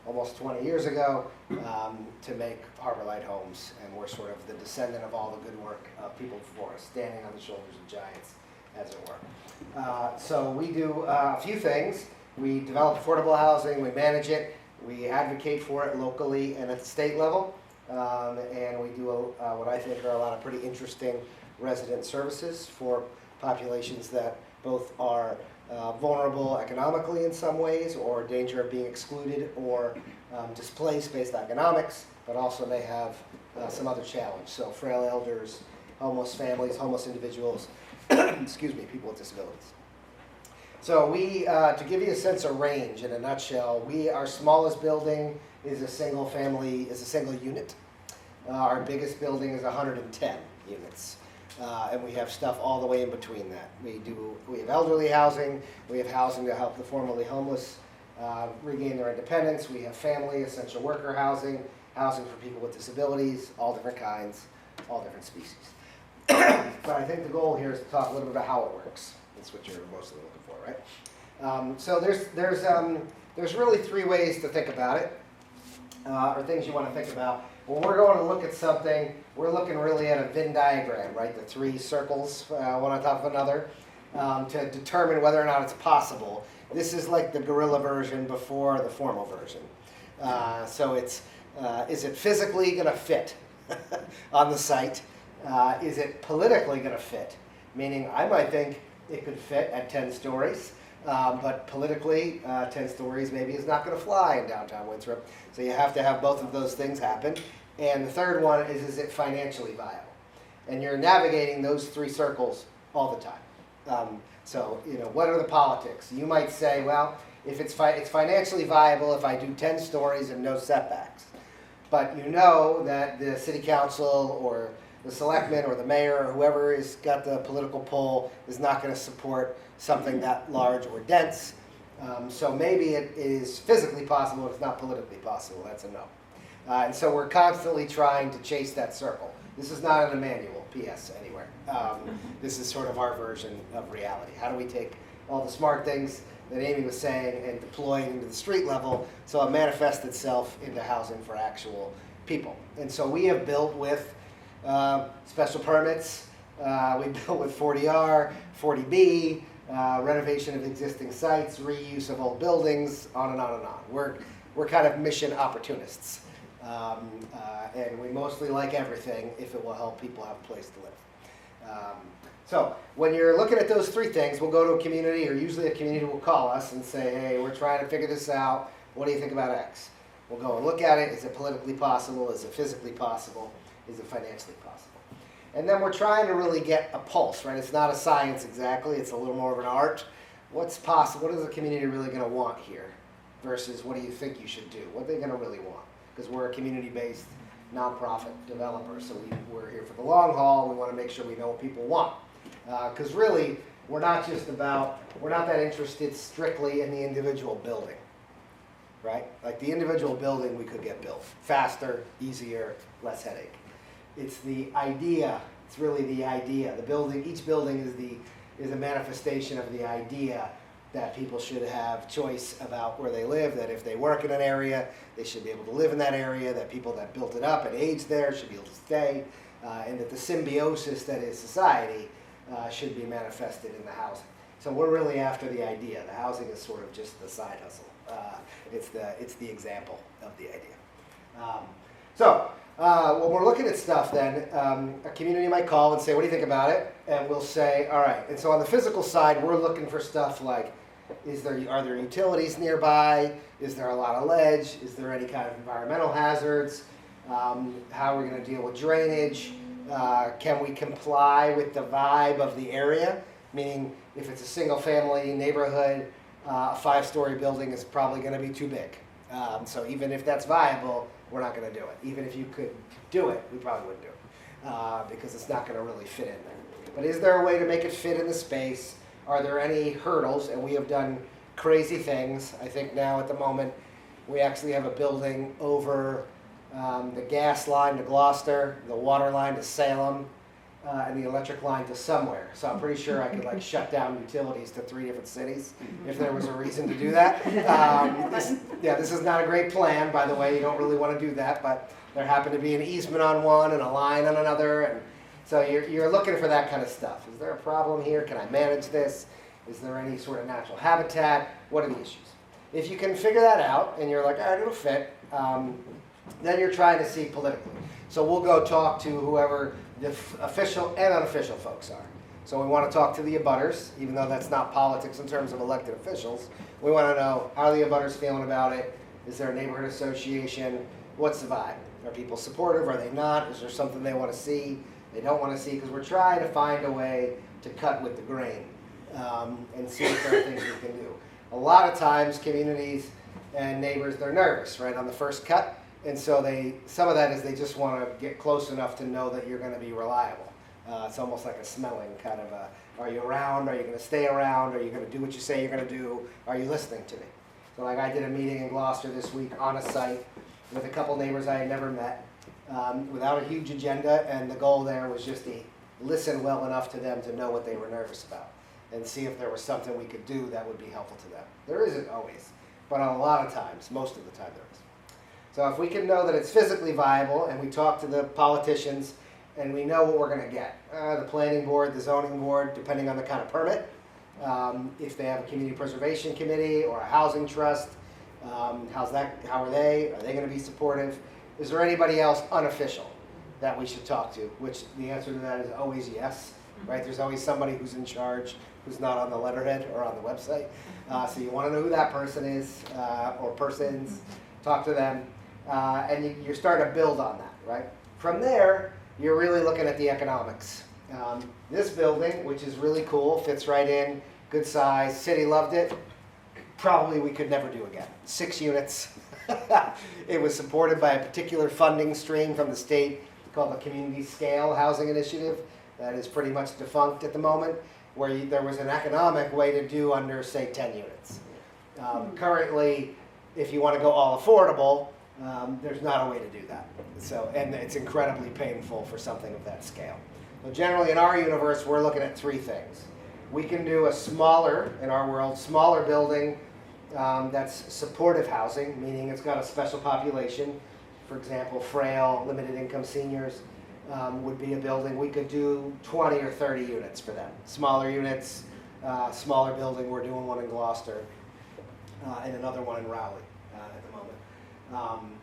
almost 20 years ago to make Harbor Light Homes, and we're sort of the descendant of all the good work of people before us, standing on the shoulders of giants, as it were. So we do a few things. We develop affordable housing, we manage it, we advocate for it locally and at the state level, and we do what I think are a lot of pretty interesting resident services for populations that both are vulnerable economically in some ways, or danger of being excluded or displaced based on economics, but also may have some other challenge. So frail elders, homeless families, homeless individuals, excuse me, people with disabilities. So we, to give you a sense of range in a nutshell, our smallest building is a single unit. Our biggest building is 110 units. And we have stuff all the way in between that. We have elderly housing, we have housing to help the formerly homeless regain their independence, we have family, essential worker housing, housing for people with disabilities, all different kinds, all different species. But I think the goal here is to talk a little bit about how it works. That's what you're mostly looking for, right? So there's really 3 ways to think about it, or things you want to think about. When we're going to look at something, we're looking really at a Venn diagram, right? The 3 circles, one on top of another, to determine whether or not it's possible. This is like the guerrilla version before the formal version. So it's, is it physically going to fit on the site? Is it politically going to fit? meaning I might think it could fit at 10 stories, but politically, 10 stories maybe is not going to fly in downtown Winthrop. So you have to have both of those things happen. And the third one is it financially viable? And you're navigating those three circles all the time. So, what are the politics? You might say, well, if it's financially viable if I do 10 stories and no setbacks. But you know that the city council or the selectman or the mayor or whoever has got the political pull is not going to support something that large or dense. So maybe it is physically possible, it's not politically possible. That's a no. And so we're constantly trying to chase that circle. This is not in a manual, P.S. anywhere. This is sort of our version of reality. How do we take all the smart things that Amy was saying and deploy it into the street level so it manifests itself into housing for actual people? And so we have built with special permits, we built with 40R, 40B, renovation of existing sites, reuse of old buildings, on and on and on. We're kind of mission opportunists. And we mostly like everything if it will help people have a place to live. So when you're looking at those three things, we'll go to a community, or usually a community will call us and say, hey, we're trying to figure this out. What do you think about X? We'll go and look at it. Is it politically possible? Is it physically possible? Is it financially possible? And then we're trying to really get a pulse, right? It's not a science exactly. It's a little more of an art. What's possible? What is the community really going to want here versus what do you think you should do? What are they going to really want? Because we're a community-based nonprofit developer, so we're here for the long haul. We want to make sure we know what people want. Because really, we're not that interested strictly in the individual building, right? Like the individual building we could get built faster, easier, less headache. It's the idea, it's really the idea. Each building is a manifestation of the idea that people should have choice about where they live, that if they work in an area, they should be able to live in that area, that people that built it up and aged there should be able to stay, and that the symbiosis that is society should be manifested in the housing. So we're really after the idea. The housing is sort of just the side hustle. It's the example of the idea. When we're looking at stuff then, a community might call and say, what do you think about it? And we'll say, all right. And so on the physical side, we're looking for stuff like, are there utilities nearby? Is there a lot of ledge? Is there any kind of environmental hazards? How are we going to deal with drainage? Can we comply with the vibe of the area? Meaning, if it's a single-family neighborhood, a 5-story building is probably going to be too big. So even if that's viable, we're not going to do it. Even if you could do it, we probably wouldn't do it because it's not going to really fit in there. But is there a way to make it fit in the space? Are there any hurdles? And we have done crazy things. I think now at the moment, we actually have a building over the gas line to Gloucester, the water line to Salem, and the electric line to somewhere. So I'm pretty sure I could shut down utilities to 3 different cities if there was a reason to do that. This is not a great plan, by the way. You don't really want to do that, but there happened to be an easement on one and a line on another, and so you're looking for that kind of stuff. Is there a problem here? Can I manage this? Is there any sort of natural habitat? What are the issues? If you can figure that out and you're like, all right, it'll fit, then you're trying to see politically. So we'll go talk to whoever the official and unofficial folks are. So we want to talk to the abutters, even though that's not politics in terms of elected officials. We want to know, how are the abutters feeling about it? Is there a neighborhood association? What's the vibe? Are people supportive? Are they not? Is there something they want to see? They don't want to see? Because we're trying to find a way to cut with the grain and see if there are things we can do. A lot of times, communities and neighbors, they're nervous, right, on the first cut. And so some of that is they just want to get close enough to know that you're going to be reliable. It's almost like a smelling kind of are you around? Are you going to stay around? Are you going to do what you say you're going to do? Are you listening to me? So I did a meeting in Gloucester this week on a site with a couple neighbors I had never met without a huge agenda, and the goal there was just to listen well enough to them to know what they were nervous about and see if there was something we could do that would be helpful to them. There isn't always, but a lot of times, most of the time there is. So if we can know that it's physically viable and we talk to the politicians and we know what we're going to get, the planning board, the zoning board, depending on the kind of permit, if they have a community preservation committee or a housing trust, how are they? Are they going to be supportive? Is there anybody else unofficial that we should talk to? Which the answer to that is always yes. right? There's always somebody who's in charge who's not on the letterhead or on the website. So you want to know who that person is or persons, talk to them, and you're starting to build on that, right? From there, you're really looking at the economics. This building, which is really cool, fits right in, good size, city loved it. Probably we could never do again. 6 units. It was supported by a particular funding stream from the state called the Community Scale Housing Initiative that is pretty much defunct at the moment, where there was an economic way to do under, say, 10 units. Currently, if you want to go all affordable, there's not a way to do that. So, and it's incredibly painful for something of that scale. So generally in our universe, we're looking at 3 things. We can do a smaller, in our world, smaller building that's supportive housing, meaning it's got a special population. For example, frail, limited income seniors would be a building. We could do 20 or 30 units for them. Smaller units, smaller building. We're doing one in Gloucester and another one in Rowley at the moment.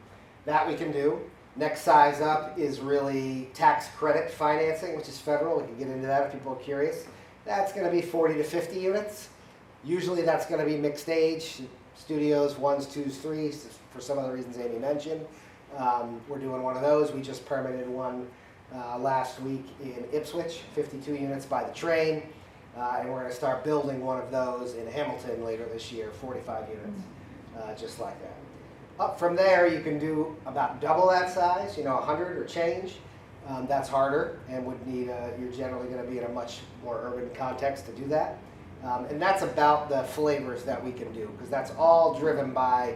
That we can do. Next size up is really tax credit financing, which is federal. We can get into that if people are curious. That's going to be 40 to 50 units. Usually that's going to be mixed age, studios, 1s, 2s, 3s, for some of the reasons Amy mentioned. We're doing one of those. We just permitted one last week in Ipswich, 52 units by the train. And we're going to start building one of those in Hamilton later this year, 45 units, just like that. Up from there, you can do about double that size, 100 or change. That's harder and would need, you're generally going to be in a much more urban context to do that. And that's about the flavors that we can do, because that's all driven by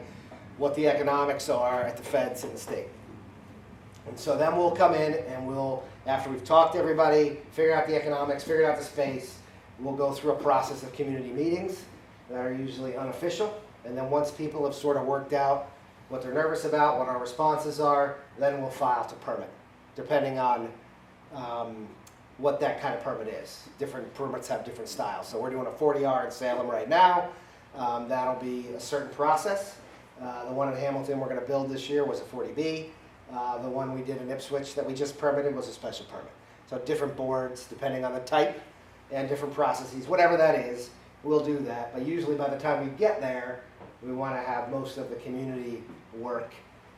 what the economics are at the feds and the state. And so then we'll come in and we'll, after we've talked to everybody, figure out the economics, figure out the space, we'll go through a process of community meetings that are usually unofficial. And then once people have sort of worked out what they're nervous about, what our responses are, then we'll file to permit, depending on what that kind of permit is. Different permits have different styles. So we're doing a 40R in Salem right now. That'll be a certain process. The one in Hamilton we're going to build this year was a 40B. The one we did in Ipswich that we just permitted was a special permit. So different boards, depending on the type, and different processes. Whatever that is, we'll do that. But usually by the time we get there, we want to have most of the community work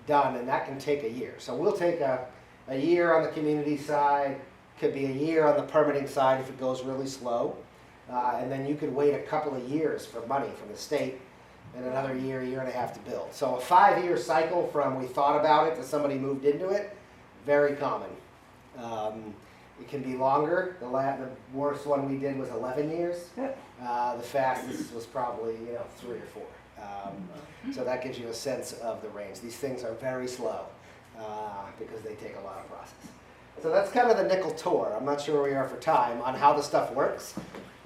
done, and that can take a year. So we'll take a year on the community side, could be a year on the permitting side if it goes really slow, and then you could wait a couple of years for money from the state, and another year, year and a half to build. So a 5-year cycle from we thought about it to somebody moved into it, very common. It can be longer. The worst one we did was 11 years. The fastest was probably 3 or 4. So that gives you a sense of the range. These things are very slow because they take a lot of process. So that's kind of the nickel tour. I'm not sure where we are for time on how the stuff works.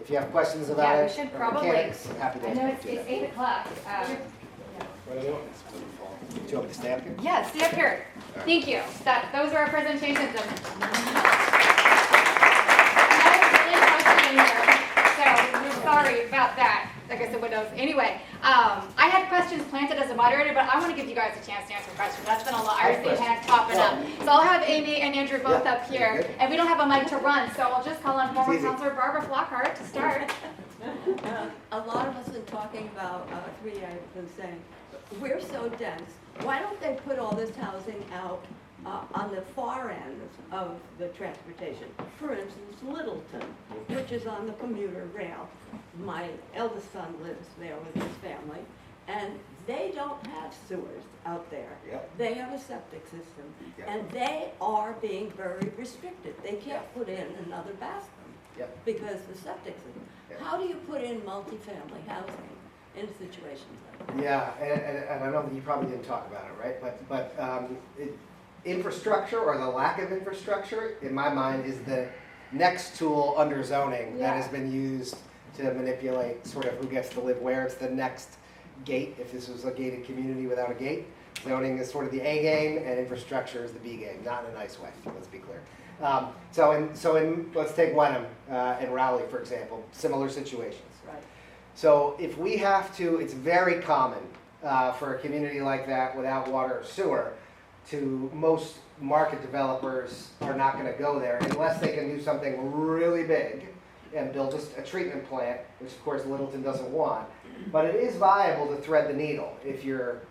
If you have questions about Yeah, it, we should or probably. mechanics, I'm happy to I know do it's that. 8 o'clock. What do you want? Do you want me to stay up here? Yeah, stay up here. Thank you. Those are our presentations. So sorry about that. I guess the windows. Anyway, I had questions planted as a moderator, but I want to give you guys a chance to answer questions. That's been a lot. I see hands popping up. So I'll have Amy and Andrew both up here, and we don't have a mic to run, so I'll just call on former easy. Councilor Barbara Flockhart to start. A lot of us have been talking about, three I've been saying, we're so dense. Why don't they put all this housing out on the far end of the transportation? For instance, Littleton, which is on the commuter rail. My eldest son lives there with his family, and they don't have sewers out there. Yep. They have a septic system, Yep. and they are being very restricted. They can't put in another bathroom Yep. because the septic system. Yep. How do you put in multifamily housing in situations like that? Yeah, and I know that you probably didn't talk about it, right? But infrastructure, or the lack of infrastructure, in my mind, is the next tool under zoning that has been used to manipulate sort of who gets to live where. It's the next gate, if this was a gated community without a gate. Zoning is sort of the A game, and infrastructure is the B game, not in a nice way, let's be clear. Let's take Wenham and Rowley, for example, similar situations. Right. So if we have to, it's very common for a community like that without water or sewer to most market developers are not gonna go there unless they can do something really big and build a treatment plant, which of course Littleton doesn't want. But it is viable to thread the needle if you're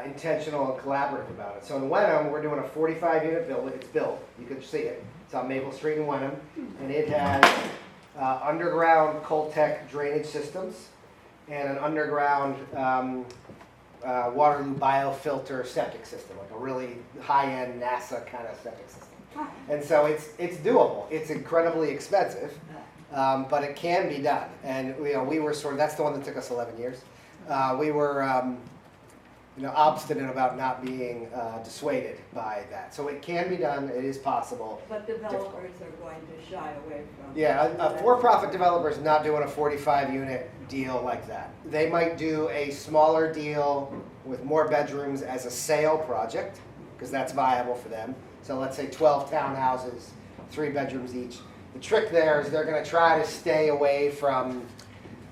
intentional and collaborative about it. So in Wenham, we're doing a 45 unit build. It's built, you can see it. It's on Maple Street in Wenham, and it has underground Coltech drainage systems and an underground Waterloo biofilter septic system, like a really high-end NASA kind of septic system. And so it's doable. It's incredibly expensive, but it can be done. And we were sort of, that's the one that took us 11 years. We were obstinate about not being dissuaded by that. So it can be done. It is possible. But developers are going to shy away from. Yeah, a for-profit developer is not doing a 45-unit deal like that. They might do a smaller deal with more bedrooms as a sale project, because that's viable for them. So let's say 12 townhouses, 3 bedrooms each. The trick there is they're going to try to stay away from,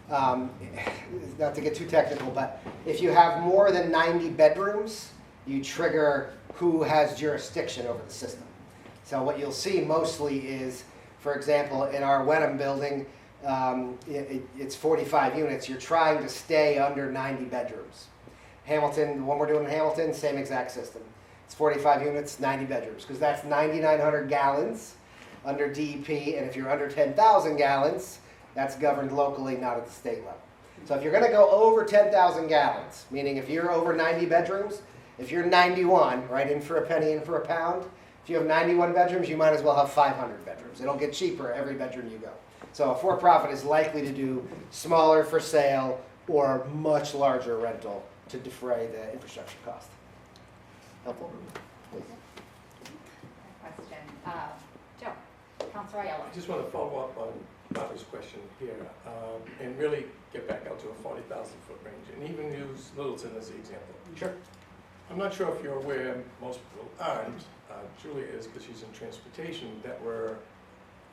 not to get too technical, but if you have more than 90 bedrooms, you trigger who has jurisdiction over the system. So what you'll see mostly is, for example, in our Wenham building, it's 45 units. You're trying to stay under 90 bedrooms. Hamilton, the one we're doing in Hamilton, same exact system. It's 45 units, 90 bedrooms, because that's 9,900 gallons under DEP, and if you're under 10,000 gallons, that's governed locally, not at the state level. So if you're going to go over 10,000 gallons, meaning if you're over 90 bedrooms, if you're 91, right, in for a penny, in for a pound, if you have 91 bedrooms, you might as well have 500 bedrooms. It'll get cheaper every bedroom you go. So a for-profit is likely to do smaller for sale or much larger rental to defray the infrastructure cost. Helpful? Please. Question. Joe, Councilor Ayala. I just want to follow up on Bobby's question here, and really get back out to a 40,000 foot range, and even use Littleton as the example. Sure. I'm not sure if you're aware, most people aren't, Julia is because she's in transportation, that we're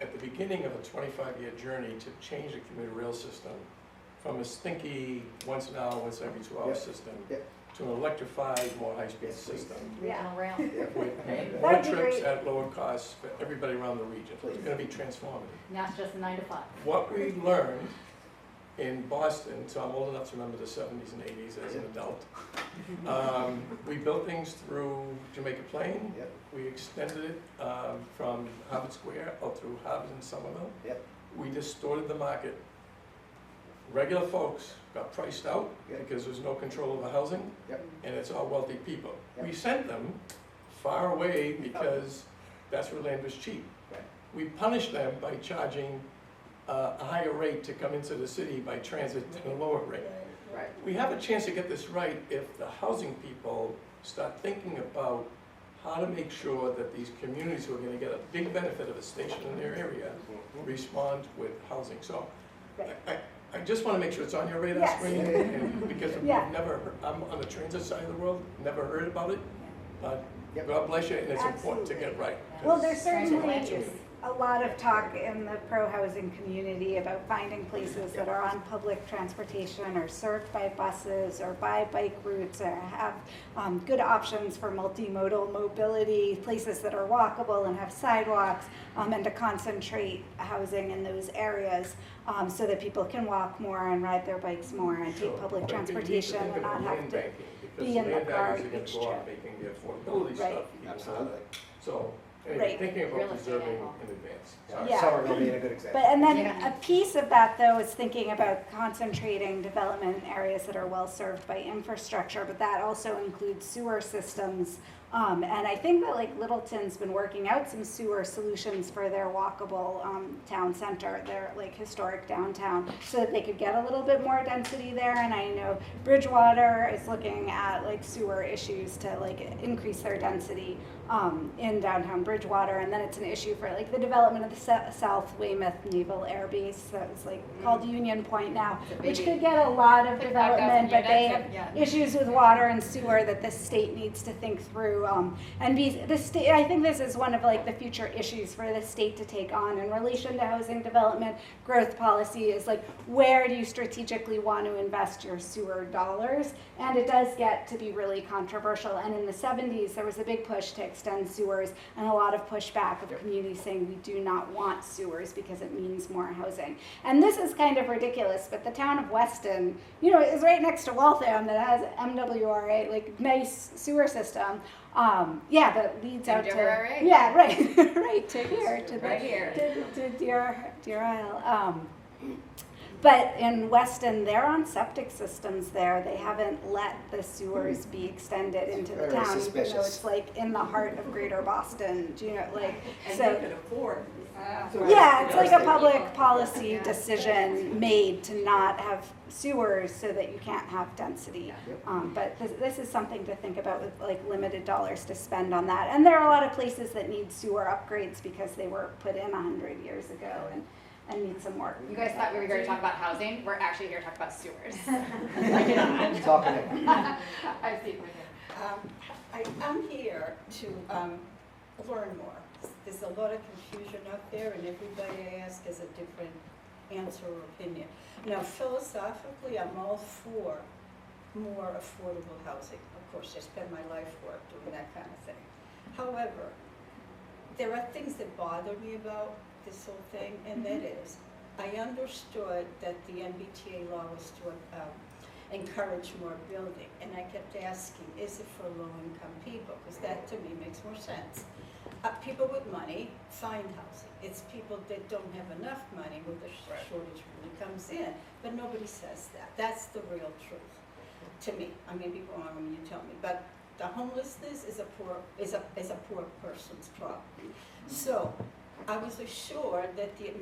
at the beginning of a 25-year journey to change the commuter rail system from a stinky once an hour, once every 2 hour Yep. system Yep. to an electrified, more high-speed system Regional rail. with more That'd be trips great. at lower costs for everybody around the region. It's Please. going to be transformative. Now it's just 9 to 5. What we learned in Boston, so I'm old enough to remember the 70s and 80s as an adult, we built things through Jamaica Plain. Yep. We extended it from Harvard Square out through Harvard and Somerville. Yep. We distorted the market. Regular folks got priced out Yep. because there's no control over housing, Yep. and it's all wealthy people. Yep. We sent them far away because that's where land was cheap. Right. We punished them by charging a higher rate to come into the city by transit at a lower rate. Right. We have a chance to get this right if the housing people start thinking about how to make sure that these communities who are gonna get a big benefit of a station in their area respond with housing. So I just wanna make sure it's on your radar Yes. screen, and because Yeah. we've never, I'm on the transit side of the world, never heard about it, but Yep. God bless you, and it's important to Absolutely. get right. Well, there's Certainly certainly is. a lot of talk in the pro-housing community about finding places that are on public transportation or served by buses or by bike routes or have good options for multimodal mobility, places that are walkable and have sidewalks, and to concentrate housing in those areas so that people can walk more and ride their bikes more and Sure. take public But you need to transportation think and not about have land to banking, because be in the land car values are gonna each go up, trip. making the affordability Right. stuff even Absolutely. harder. So, anyway, Right. thinking Real about estate preserving angle. in advance. Yeah. Sorry. Yeah. Somerville being a good example. But, and then Yeah. a piece of that though is thinking about concentrating development in areas that are well served by infrastructure, but that also includes sewer systems. And I think that like Littleton's been working out some sewer solutions for their walkable town center, their like historic downtown, so that they could get a little bit more density there. And I know Bridgewater is looking at like sewer issues to like increase their density in downtown Bridgewater. Bridgewater, and then it's an issue for like the development of the South Weymouth Naval Air Base that was like called Union Point now, which could get a lot of Like 5,000 development, but they have Yeah. issues with water and sewer that the state needs to think through. And the state, I think this is one of like the future issues for the state to take on in relation to housing development growth policy is like, where do you strategically want to invest your sewer dollars? And it does get to be really controversial. And in the 70s, there was a big push to extend sewers and a lot of pushback of communities saying we do not want sewers because it means more housing. And this is kind of ridiculous, but the town of Weston, you know, is right next to Waltham that has MWRA, like nice sewer system. Yeah, that leads out to, MWRA. yeah, right, right, to here, to the, Right here. to Deer Isle. But in Weston, they're on septic systems there. They haven't let the sewers be extended into the Very town, even though suspicious. it's like in the heart of greater Boston, do you know, like, And so. they can afford. Yeah, it's like a public policy decision made to not have sewers so that you can't have density. But this is something to think about with like limited dollars to spend on that. And there are a lot of places that need sewer upgrades because they were put in 100 years ago and need some work. You guys thought we were here to talk about housing. We're actually here to talk about sewers. Talking it. I've seen it. I'm here to learn more. There's a lot of confusion out there, and everybody I ask has a different answer or opinion. Now, philosophically, I'm all for more affordable housing. Of course, I spend my life work doing that kind of thing. However, there are things that bother me about this whole thing, and that is, I understood that the MBTA law was to encourage more building, and I kept asking, is it for low-income people? Because that, to me, makes more sense. People with money find housing. It's people that don't have enough money where the shortage really comes in, but nobody says that. That's the real truth, to me. I may be wrong when you tell me, but the homelessness is a poor person's problem. So I was assured that the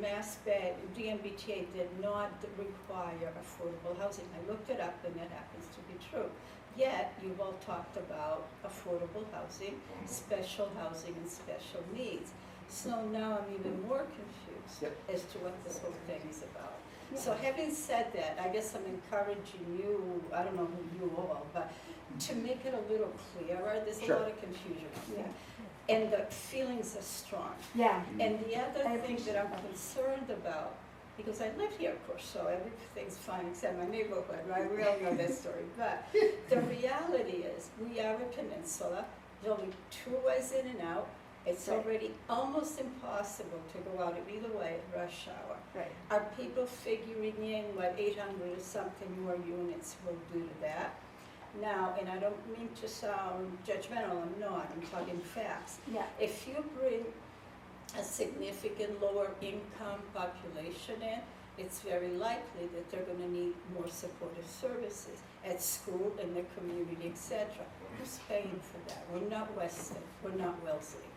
MBTA did not require affordable housing. I looked it up, and that happens to be true. Yet, you've all talked about affordable housing, special housing, and special needs. So now I'm even more confused as to what this whole thing is about. So having said that, I guess I'm encouraging you, I don't know who you all, but to make it a little clearer. There's a lot of confusion out there. And the feelings are strong. Yeah. And the other thing that I'm concerned about, because I live here, of course, so everything's fine except my neighborhood, right? We all know that story. But the reality is, we are a peninsula. There's only 2 ways in and out. It's already almost impossible to go out either way at rush hour. Right. Are people figuring in what 800 or something more units will do to that? Now, and I don't mean to sound judgmental, I'm not, I'm talking facts. Yeah. If you bring a significant lower income population in, it's very likely that they're going to need more supportive services at school, in the community, etc. Who's paying for that? We're not Weston, we're not Wellesley.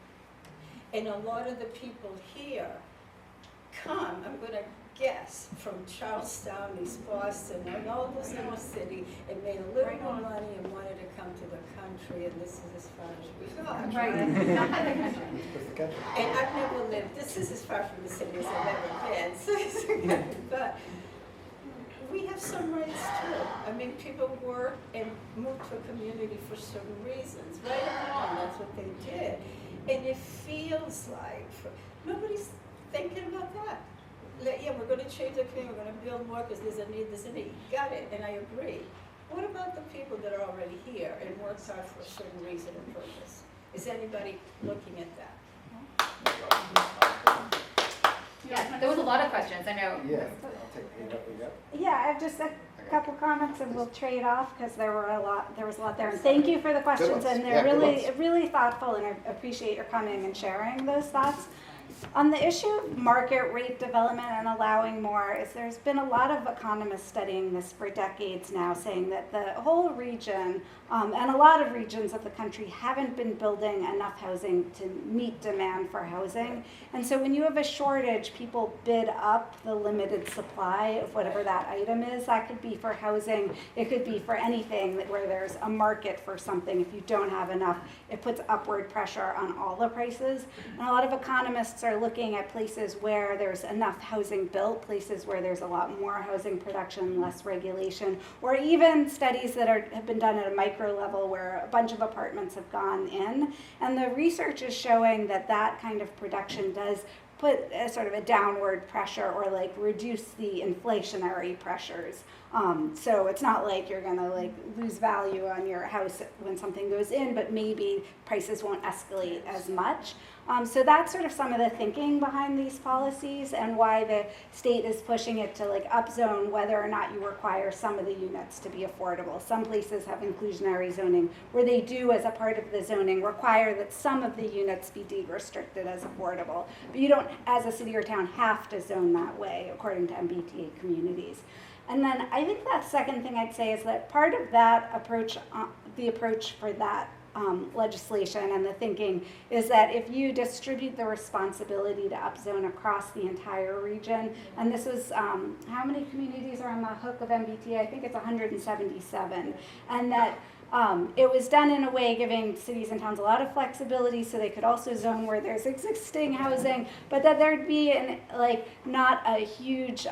And a lot of the people here come, I'm going to guess, from Charlestown, East Boston, and all those little cities, and made a little more money and wanted to come to the country, and this is as far as we got. Right. And I've never lived, this is as far from the city as I've ever been, so, but we have some rights too. I mean, people work and move to a community for certain reasons, right or wrong, that's what they did. And it feels like, nobody's thinking about that. Like, yeah, we're gonna change the community, we're gonna build more because there's a need, got it, and I agree. What about the people that are already here and worked hard for a certain reason and purpose? Is anybody looking at that? Yeah, there was a lot of questions, I know. Yeah, I'll take what we got. Yeah, I have just a couple comments and we'll trade off because there was a lot there. And thank you for the questions, ones. and Yeah, they're good really, ones. really thoughtful, and I appreciate your coming and sharing those thoughts. On the issue of market rate development and allowing more, there's been a lot of economists studying this for decades now, saying that the whole region and a lot of regions of the country haven't been building enough housing to meet demand for housing. And so when you have a shortage, people bid up the limited supply of whatever that item is. That could be for housing, it could be for anything where there's a market for something. If you don't have enough, it puts upward pressure on all the prices. And a lot of economists are looking at places where there's enough housing built, places where there's a lot more housing production, less regulation, or even studies that have been done at a micro level where a bunch of apartments have gone in. And the research is showing that that kind of production does put a sort of a downward pressure or like reduce the inflationary pressures. So it's not like you're gonna like lose value on your house when something goes in, but maybe prices won't escalate as much. So that's sort of some of the thinking behind these policies and why the state is pushing it to like upzone whether or not you require some of the units to be affordable. Some places have inclusionary zoning where they do, as a part of the zoning, require that some of the units be deed restricted as affordable. But you don't, as a city or town, have to zone that way according to MBTA communities. And then I think that second thing I'd say is that part of that approach, the approach for that legislation and the thinking is that if you distribute the responsibility to upzone across the entire region, and this is, how many communities are on the hook of MBTA? I think it's 177, and that it was done in a way giving cities and towns a lot of flexibility so they could also zone where there's existing housing, but that there'd be not a huge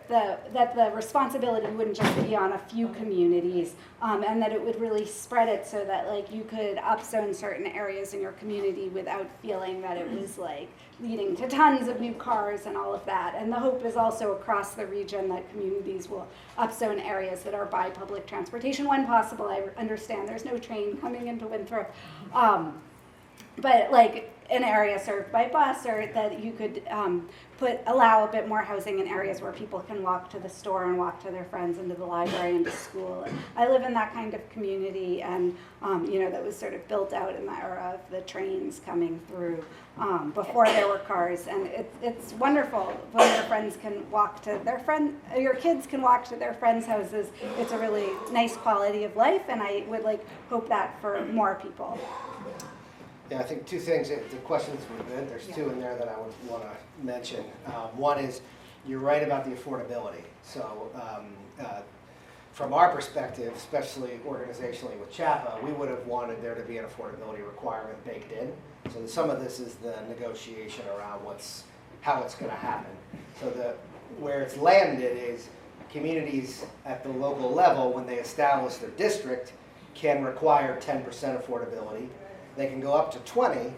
that the responsibility wouldn't just be on a few communities, and that it would really spread it so that like you could upzone certain areas in your community without feeling that it was like leading to tons of new cars and all of that. And the hope is also across the region that communities will upzone areas that are by public transportation when possible. I understand there's no train coming into Winthrop, but like an area served by bus, or that you could allow a bit more housing in areas where people can walk to the store and walk to their friends and to the library and to school. And I live in that kind of community, and that was sort of built out in the era of the trains coming through before there were cars. And it's wonderful when your friends can walk to their your kids can walk to their friends' houses. It's a really nice quality of life, and I would hope that for more people. Yeah, I think two things. The questions were good. There's two in there that I would want to mention. One is, you're right about the affordability. So from our perspective, especially organizationally with CHAPA, we would have wanted there to be an affordability requirement baked in. So some of this is the negotiation around how it's going to happen. So where it's landed is communities at the local level, when they establish their district, can require 10% affordability. They can go up to 20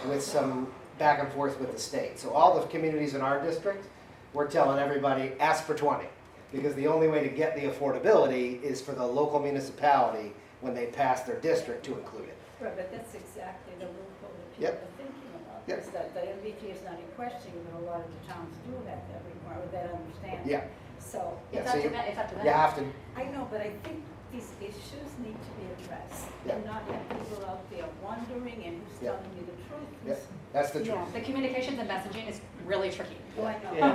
with some back and forth with the state. So all the communities in our district, we're telling everybody, ask for 20. Because the only way to get the affordability is for the local municipality, when they pass their district, to include it. Right, but that's exactly the loophole that people Yep. are thinking about. Yep. Is that the MBTA is not in question, but a lot of the towns do have that requirement, that understanding. Yeah. So, Yeah, It's so up to them. It's up to them. you have to, I know, but I think these issues need to be addressed. Yeah. And not have people out there wondering and who's Yeah. telling you the truth. yeah, that's the truth. Yeah. The communications and messaging is really tricky. Oh, I know.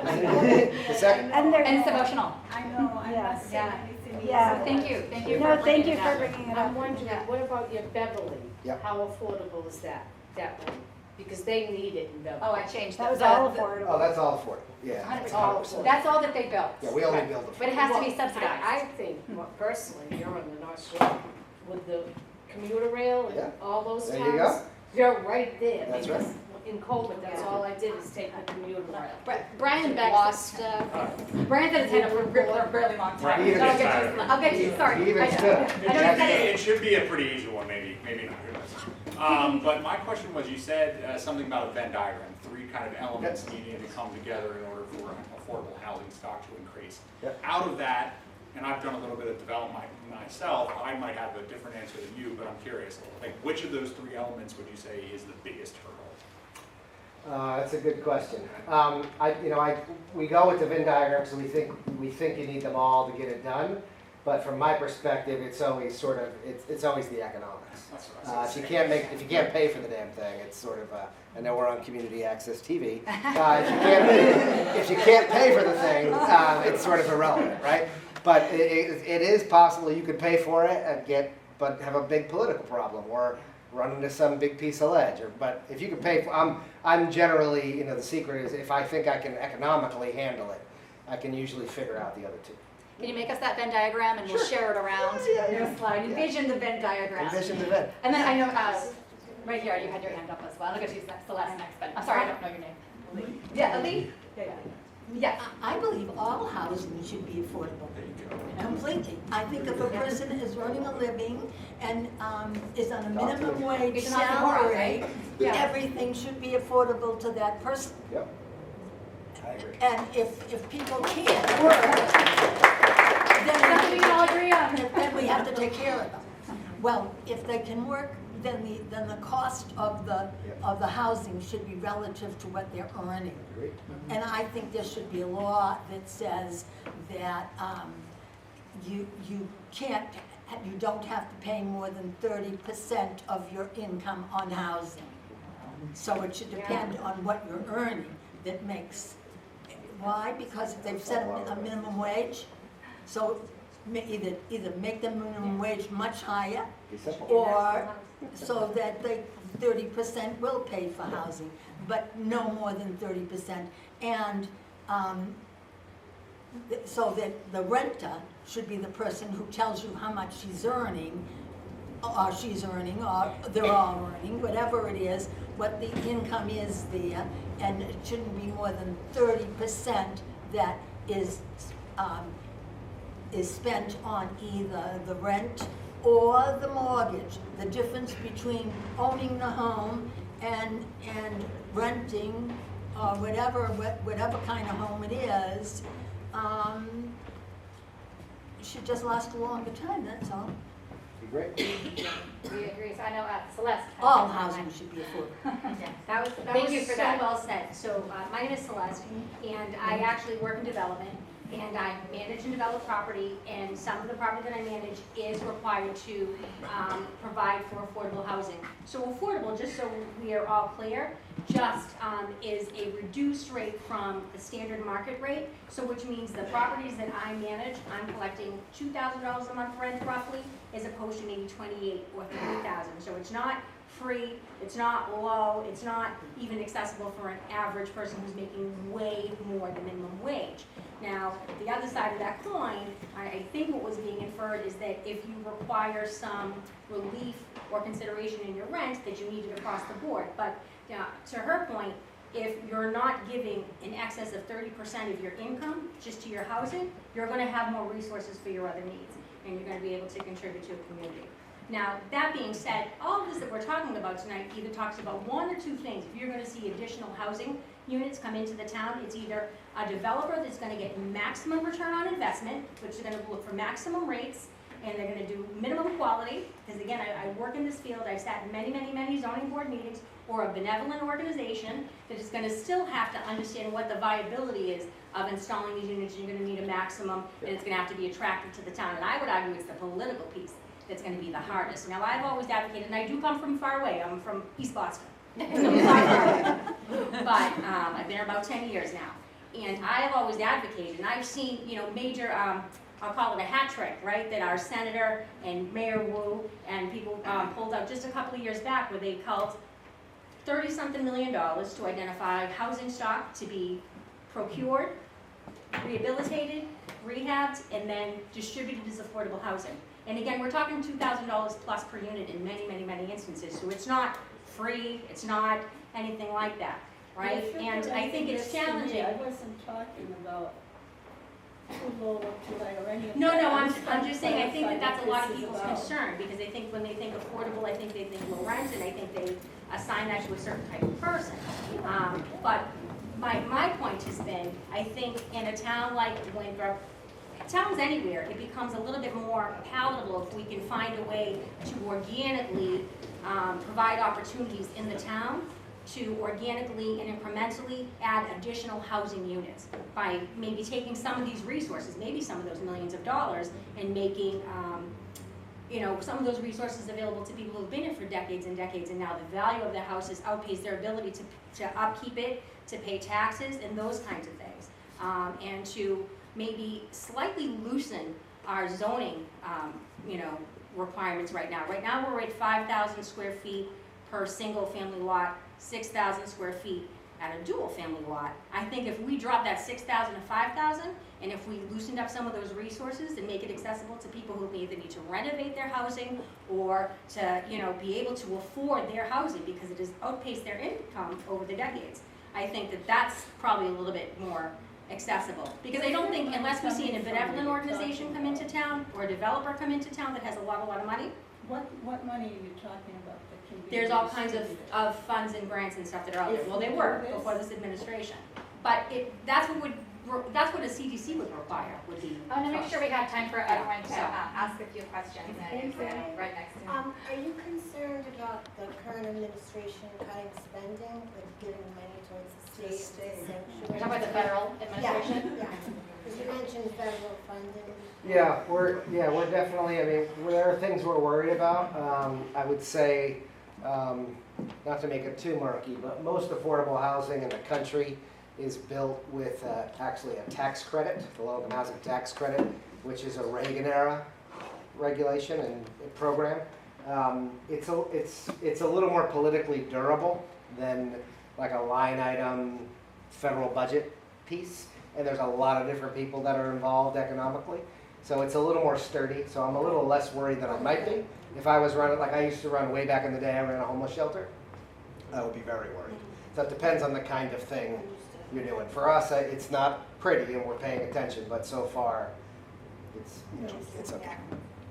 The second, And there- And it's emotional. I know, I'm Yeah. not saying Yeah. anything. Yeah. So thank you. Thank you No, for thank bringing you it for up. bringing it I'm up. wondering, Yeah. what about your Beverly? Yep. How affordable is that one? Because they need it in Beverly. Oh, I changed That was the- all the- affordable. oh, that's all affordable. Yeah, 100%. That's all that they built. Yeah, we only Right. build But it affordable. has to be Well, subsidized. I think, personally, you're on the North Shore, with the commuter rail Yeah. and all those There towns. you go. You're right there. That's because right. In Colbert, that's all I did is take the commuter rail. Brian Beck. Lost, Brian's had his hand up for a really long time. Right. So I'll get to you, sorry. Even I know. still. I know It you should, be, said it. it should be a pretty easy one, maybe not, who knows. But my question was, you said something about a Venn diagram, three kind of elements needing to come together in order for affordable housing stock to increase. Yep. Out of that, and I've done a little bit of development myself, I might have a different answer than you, but I'm curious, like which of those three elements would you say is the biggest hurdle? That's a good question. We go with the Venn diagram because we think you need them all to get it done. But from my perspective, it's always sort of, it's always the economics. That's what I was If gonna say. you can't pay for the damn thing, it's sort of, I know we're on community access TV. If you can't pay for the thing, it's sort of irrelevant, right? But it is possible you could pay for it and but have a big political problem or run into some big piece of ledge. But if you can pay for, I'm generally, the secret is if I think I can economically handle it, I can usually figure out the other two. Can you make us that Venn diagram and we'll share it around? Yeah. Slide. Envision the Venn diagram. Envision the event. And then I know, right here, you had your hand up as well. I'll go to Celeste next, but I'm sorry, I don't know your name. Yeah, Ali? Yes. I believe all housing should be affordable, completely. I think if a person is earning a living and is on a minimum wage It's an oxymoron, salary, right? Yeah. everything should be affordable to that person. Yep. I agree. And if people can't work, Something we can all agree on. then we have to take care of them. Well, if they can work, then the cost of the housing should be relative to what they're earning. Agree. And I think there should be a law that says that you don't have to pay more than 30% of your income on housing. So it should depend on what you're earning that makes. Why? Because if they've set a minimum wage, so either make the minimum wage much higher, Be simple. or so that they 30% will pay for housing, but no more than 30%. And so that the renter should be the person who tells you how much she's earning, or they're all earning, whatever it is, what the income is there, and it shouldn't be more than 30% that is spent on either the rent or the mortgage. The difference between owning the home and renting, or whatever kind of home it is, should just last a longer time, that's all. Be great. We agree. So I know Celeste. has All something in housing mind. should be affordable. That Thank was you for so that. well said. So my name is Celeste, and I actually work in development, and I manage and develop property, and some of the property that I manage is required to provide for affordable housing. So affordable, just so we are all clear, just is a reduced rate from the standard market rate. So which means the properties that I manage, I'm collecting $2,000 a month rent roughly, as opposed to maybe $28,000 or $30,000. So it's not free, it's not low, it's not even accessible for an average person who's making way more than minimum wage. Now, the other side of that coin, I think what was being inferred is that if you require some relief or consideration in your rent, that you need it across the board. But to her point, if you're not giving in excess of 30% of your income just to your housing, you're going to have more resources for your other needs, and you're going to be able to contribute to a community. Now, that being said, all of this that we're talking about tonight either talks about one or two things. If you're going to see additional housing units come into the town, it's either a developer that's going to get maximum return on investment, which they're going to look for maximum rates, and they're going to do minimum quality, because again, I work in this field, I've sat in many zoning board meetings, or a benevolent organization that is going to still have to understand what the viability is of installing these units. You're going to need a maximum, and it's going to have to be attractive to the town. And I would argue it's the political piece that's going to be the hardest. Now, I've always advocated, and I do come from far away, I'm from East Boston. But I've been here about 10 years now. And I have always advocated, and I've seen, major, I'll call it a hat trick, right? That our senator and Mayor Wu and people pulled out just a couple of years back where they called $30-something million to identify housing stock to be procured, rehabilitated, rehabbed, and then distributed as affordable housing. And again, we're talking $2,000 plus per unit in many instances. So it's not free, it's not anything like that, right? And I think it's challenging. I wasn't talking about too low or too high or any of No, that. I'm just saying, I think that that's a lot of This is people's about. concern, because they think when they think affordable, I think they think low rent, and I think they assign that to a certain type of person. But my point has been, I think in a town like Winthrop, towns anywhere, it becomes a little bit more palatable if we can find a way to organically provide opportunities in the town to organically and incrementally add additional housing units by maybe taking some of these resources, maybe some of those millions of dollars, and making some of those resources available to people who've been in for decades and decades, and now the value of the houses outpaces their ability to upkeep it, to pay taxes, and those kinds of things. And to maybe slightly loosen our zoning, requirements right now. Right now, we're at 5,000 square feet per single family lot, 6,000 square feet at a dual family lot. I think if we drop that 6,000 to 5,000, and if we loosened up some of those resources and make it accessible to people who either need to renovate their housing or to, be able to afford their housing because it has outpaced their income over the decades, I think that that's probably a little bit more accessible. Because I don't think, unless we see a benevolent organization come into town or a developer come into town that has a lot of money, What money are you talking about that can be? there's all kinds of funds and grants and stuff that are out there. Well, they were before this administration. But that's what a CDC would require, would be. I want to make sure we have time for everyone to So- ask a few questions. And right next to me. Are you concerned about the current administration cutting spending, like giving money towards the state? We're talking about the federal administration? Yeah, because you mentioned federal funding. Yeah, we're definitely, there are things we're worried about. I would say, not to make it too murky, but most affordable housing in the country is built with actually a tax credit, the low-income housing tax credit, which is a Reagan-era regulation and program. It's a little more politically durable than like a line item federal budget piece, and there's a lot of different people that are involved economically. So it's a little more sturdy, so I'm a little less worried than I might be. If I was running, like I used to run way back in the day, I ran a homeless shelter, I would be very worried. So it depends on the kind of thing you're doing. For us, it's not pretty and we're paying attention, but so far, it's okay.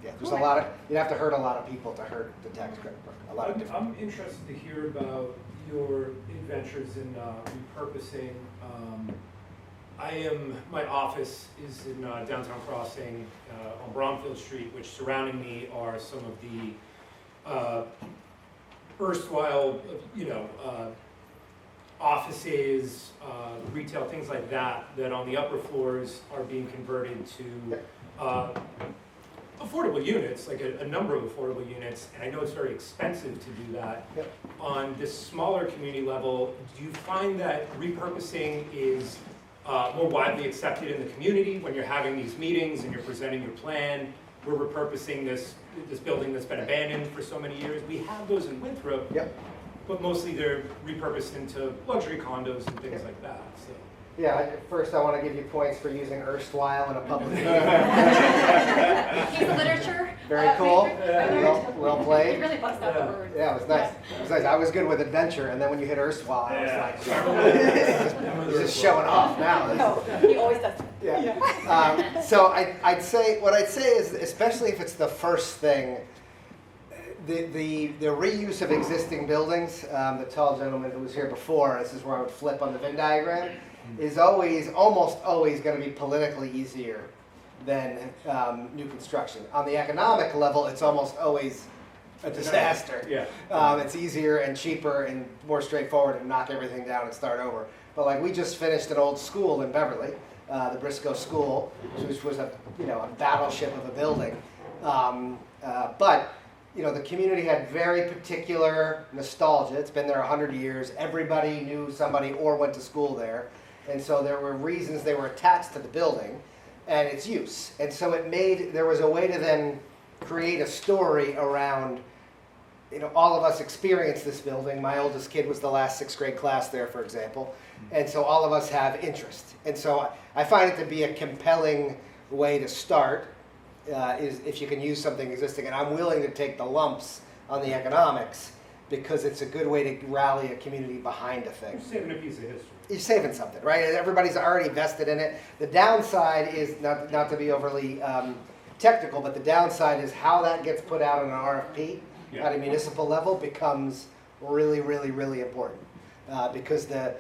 Yeah, there's a lot of, you'd have to hurt a lot of people to hurt the tax credit, a lot of different. I'm interested to hear about your adventures in repurposing. My office is in downtown Crossing on Bromfield Street, which surrounding me are some of the erstwhile, offices, retail, things like that, that on the upper floors are being converted to affordable units, like a number of affordable units, and I know it's very expensive to do that. Yep. On this smaller community level, do you find that repurposing is more widely accepted in the community when you're having these meetings and you're presenting your plan? We're repurposing this building that's been abandoned for so many years. We have those in Winthrop, Yep. but mostly they're repurposed into luxury condos and things like that. So. Yeah, first I want to give you points for using erstwhile in a public meeting. Use the literature. Very cool. Well You played. really bust out the word. Yeah, it was nice. It was nice. I was good with adventure, and then when you hit erstwhile, I was like, just showing off now. He always does. Yeah. So I'd say, what I'd say is, especially if it's the first thing, the reuse of existing buildings, the tall gentleman who was here before, this is where I would flip on the Venn diagram, is almost always going to be politically easier than new construction. On the economic level, it's almost always a disaster. Yeah. It's easier and cheaper and more straightforward to knock everything down and start over. But like we just finished an old school in Beverly, the Briscoe School, which was a battleship of a building. But the community had very particular nostalgia. It's been there 100 years. Everybody knew somebody or went to school there. And so there were reasons they were attached to the building and its use. And so there was a way to then create a story around, all of us experienced this building. My oldest kid was the last 6th grade class there, for example. And so all of us have interest. And so I find it to be a compelling way to start. Is if you can use something existing, and I'm willing to take the lumps on the economics because it's a good way to rally a community behind a thing. You're saving a piece of history. You're saving something, right? Everybody's already vested in it. The downside is, not to be overly technical, but the downside is how that gets put out in an RFP at a municipal level becomes really, really, really important. Because the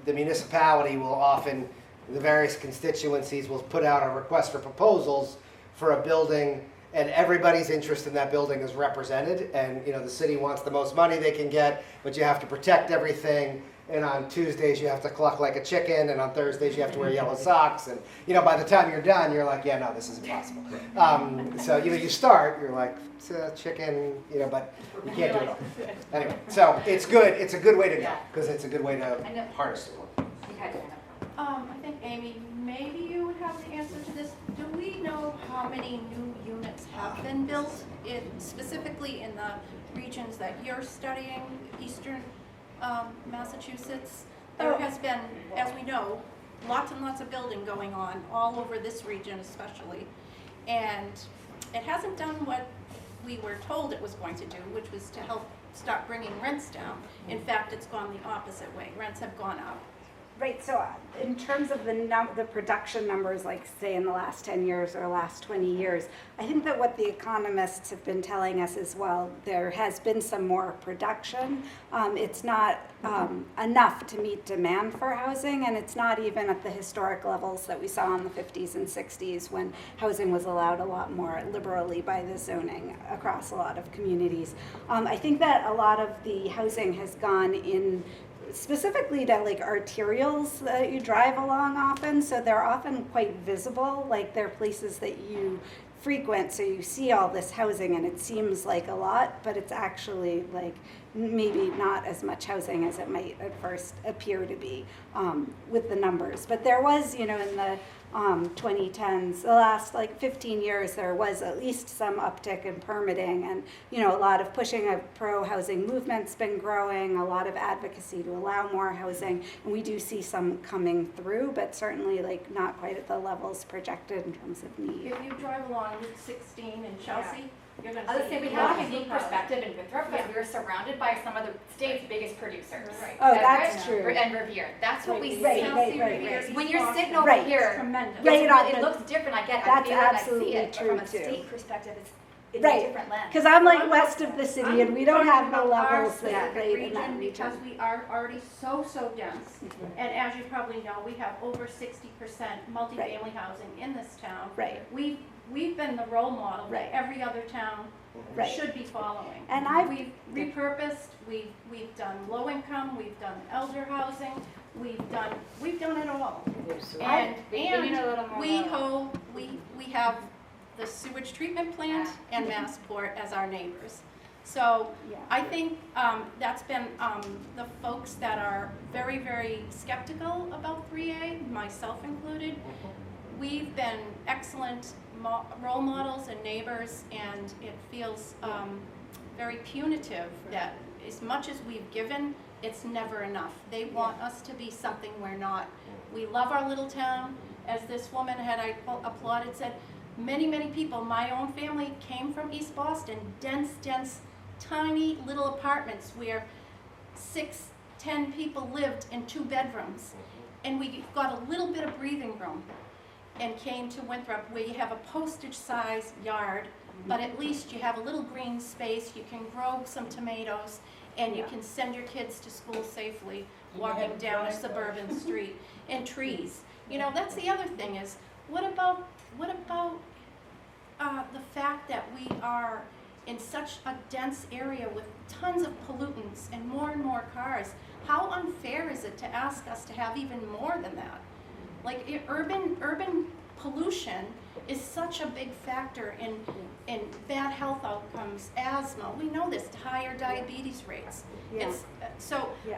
municipality will often, the various constituencies will put out a request for proposals for a building, and everybody's interest in that building is represented, and, you know, the city wants the most money they can get, but you have to protect everything, and on Tuesdays you have to cluck like a chicken, and on Thursdays you have to wear yellow socks, and, you know, by the time you're done, you're like, yeah, no, this is impossible. So, you know, you start, you're like, it's a chicken, you know, but you can't do it all. Anyway, so it's good, it's a good way to go, because it's a good way to harness it. I think, Amy, maybe you would have the answer to this. Do we know how many new units have been built, specifically in the regions that you're studying, eastern Massachusetts? There has been, as we know, lots and lots of building going on all over this region especially. And it hasn't done what we were told it was going to do, which was to help start bringing rents down. In fact, it's gone the opposite way. Rents have gone up. Right, so in terms of the production numbers, like say in the last 10 years or last 20 years, I think that what the economists have been telling us is, well, there has been some more production. It's not enough to meet demand for housing, and it's not even at the historic levels that we saw in the 50s and 60s when housing was allowed a lot more liberally by the zoning across a lot of communities. I think that a lot of the housing has gone in specifically to like arterials that you drive along often, so they're often quite visible, like they're places that you frequent, so you see all this housing and it seems like a lot, but it's actually like maybe not as much housing as it might at first appear to be with the numbers. But there was, you know, in the 2010s, the last like 15 years, there was at least some uptick in permitting, and, you know, a lot of pushing a pro-housing movement's been growing, a lot of advocacy to allow more housing, and we do see some coming through, but certainly like not quite at the levels projected in terms of need. If you drive along Route 16 in Chelsea, you're going to I would say we have a unique housing. perspective in Winthrop because we're surrounded by some of the state's biggest producers. Right. Oh, that's true. And Revere. That's what we see. Right. When you're sitting over Right. here, Tremendous. it looks different. I get it. I That's feel it. I see absolutely it. But from a true, too. state perspective, it's Right. a different lens. Because I'm like west of the city and we don't have the I'm talking about our levels that specific right in that region region. because we are already so dense. And as you probably know, we have over 60% multifamily housing in this town. Right. We've been the role model Right. that every other town Right. should be following. And We've repurposed, we've done low income, we've done elder housing, we've done it all. And We need a little more we have the sewage treatment plant and Massport as our neighbors. So Yeah. I think that's been the folks that are very, very skeptical about 3A, myself included. We've been excellent role models and neighbors, and it feels very punitive that as much as we've given, it's never enough. They want us to be something we're not. We love our little town. As this woman had applauded, said, many people, my own family came from East Boston, dense, tiny little apartments where 6-10 people lived in 2 bedrooms. And we got a little bit of breathing room and came to Winthrop where you have a postage-sized yard, but at least you have a little green space, you can grow some tomatoes, and you can send your kids to school safely walking down a suburban street, and trees. You know, that's the other thing is, what about the fact that we are in such a dense area with tons of pollutants and more cars? How unfair is it to ask us to have even more than that? Like urban pollution is such a big factor in bad health outcomes, asthma. We know this, higher diabetes rates. Yeah.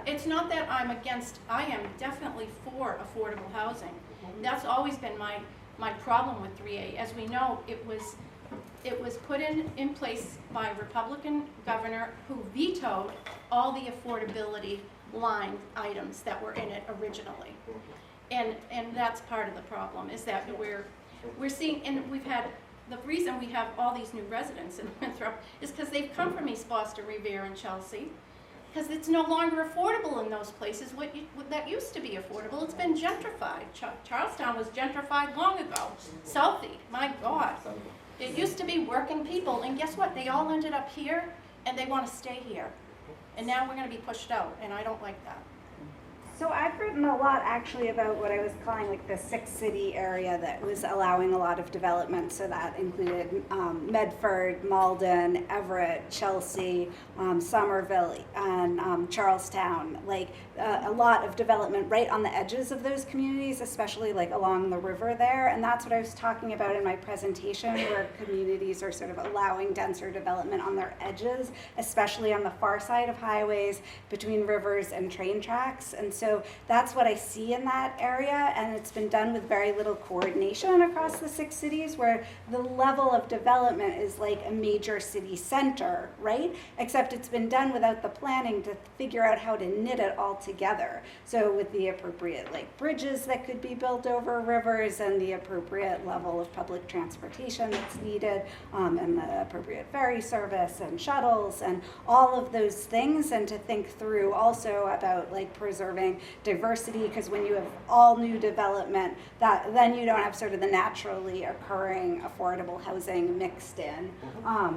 It's not that I'm against, I am definitely for affordable housing. That's always been my problem with 3A. As we know, it was put in place by a Republican governor who vetoed all the affordability line items that were in it originally. And that's part of the problem, is that we're seeing, and we've had, the reason we have all these new residents in Winthrop is because they've come from East Boston, Revere, and Chelsea, because it's no longer affordable in those places. What that used to be affordable, it's been gentrified. Charlestown was gentrified long ago. Southie, my God. It used to be working people, and guess what? They all ended up here, and they want to stay here. And now we're going to be pushed out, and I don't like that. So I've written a lot actually about what I was calling like the six city area that was allowing a lot of development. So that included Medford, Malden, Everett, Chelsea, Somerville, and Charlestown. Like a lot of development right on the edges of those communities, especially like along the river there. And that's what I was talking about in my presentation, where communities are sort of allowing denser development on their edges, especially on the far side of highways between rivers and train tracks. And so that's what I see in that area, and it's been done with very little coordination across the six cities, where the level of development is like a major city center, right? Except it's been done without the planning to figure out how to knit it all together. So with the appropriate like bridges that could be built over rivers, and the appropriate level of public transportation that's needed, and the appropriate ferry service and shuttles and all of those things, and to think through also about like preserving diversity, because when you have all new development, that then you don't have sort of the naturally occurring affordable housing mixed in.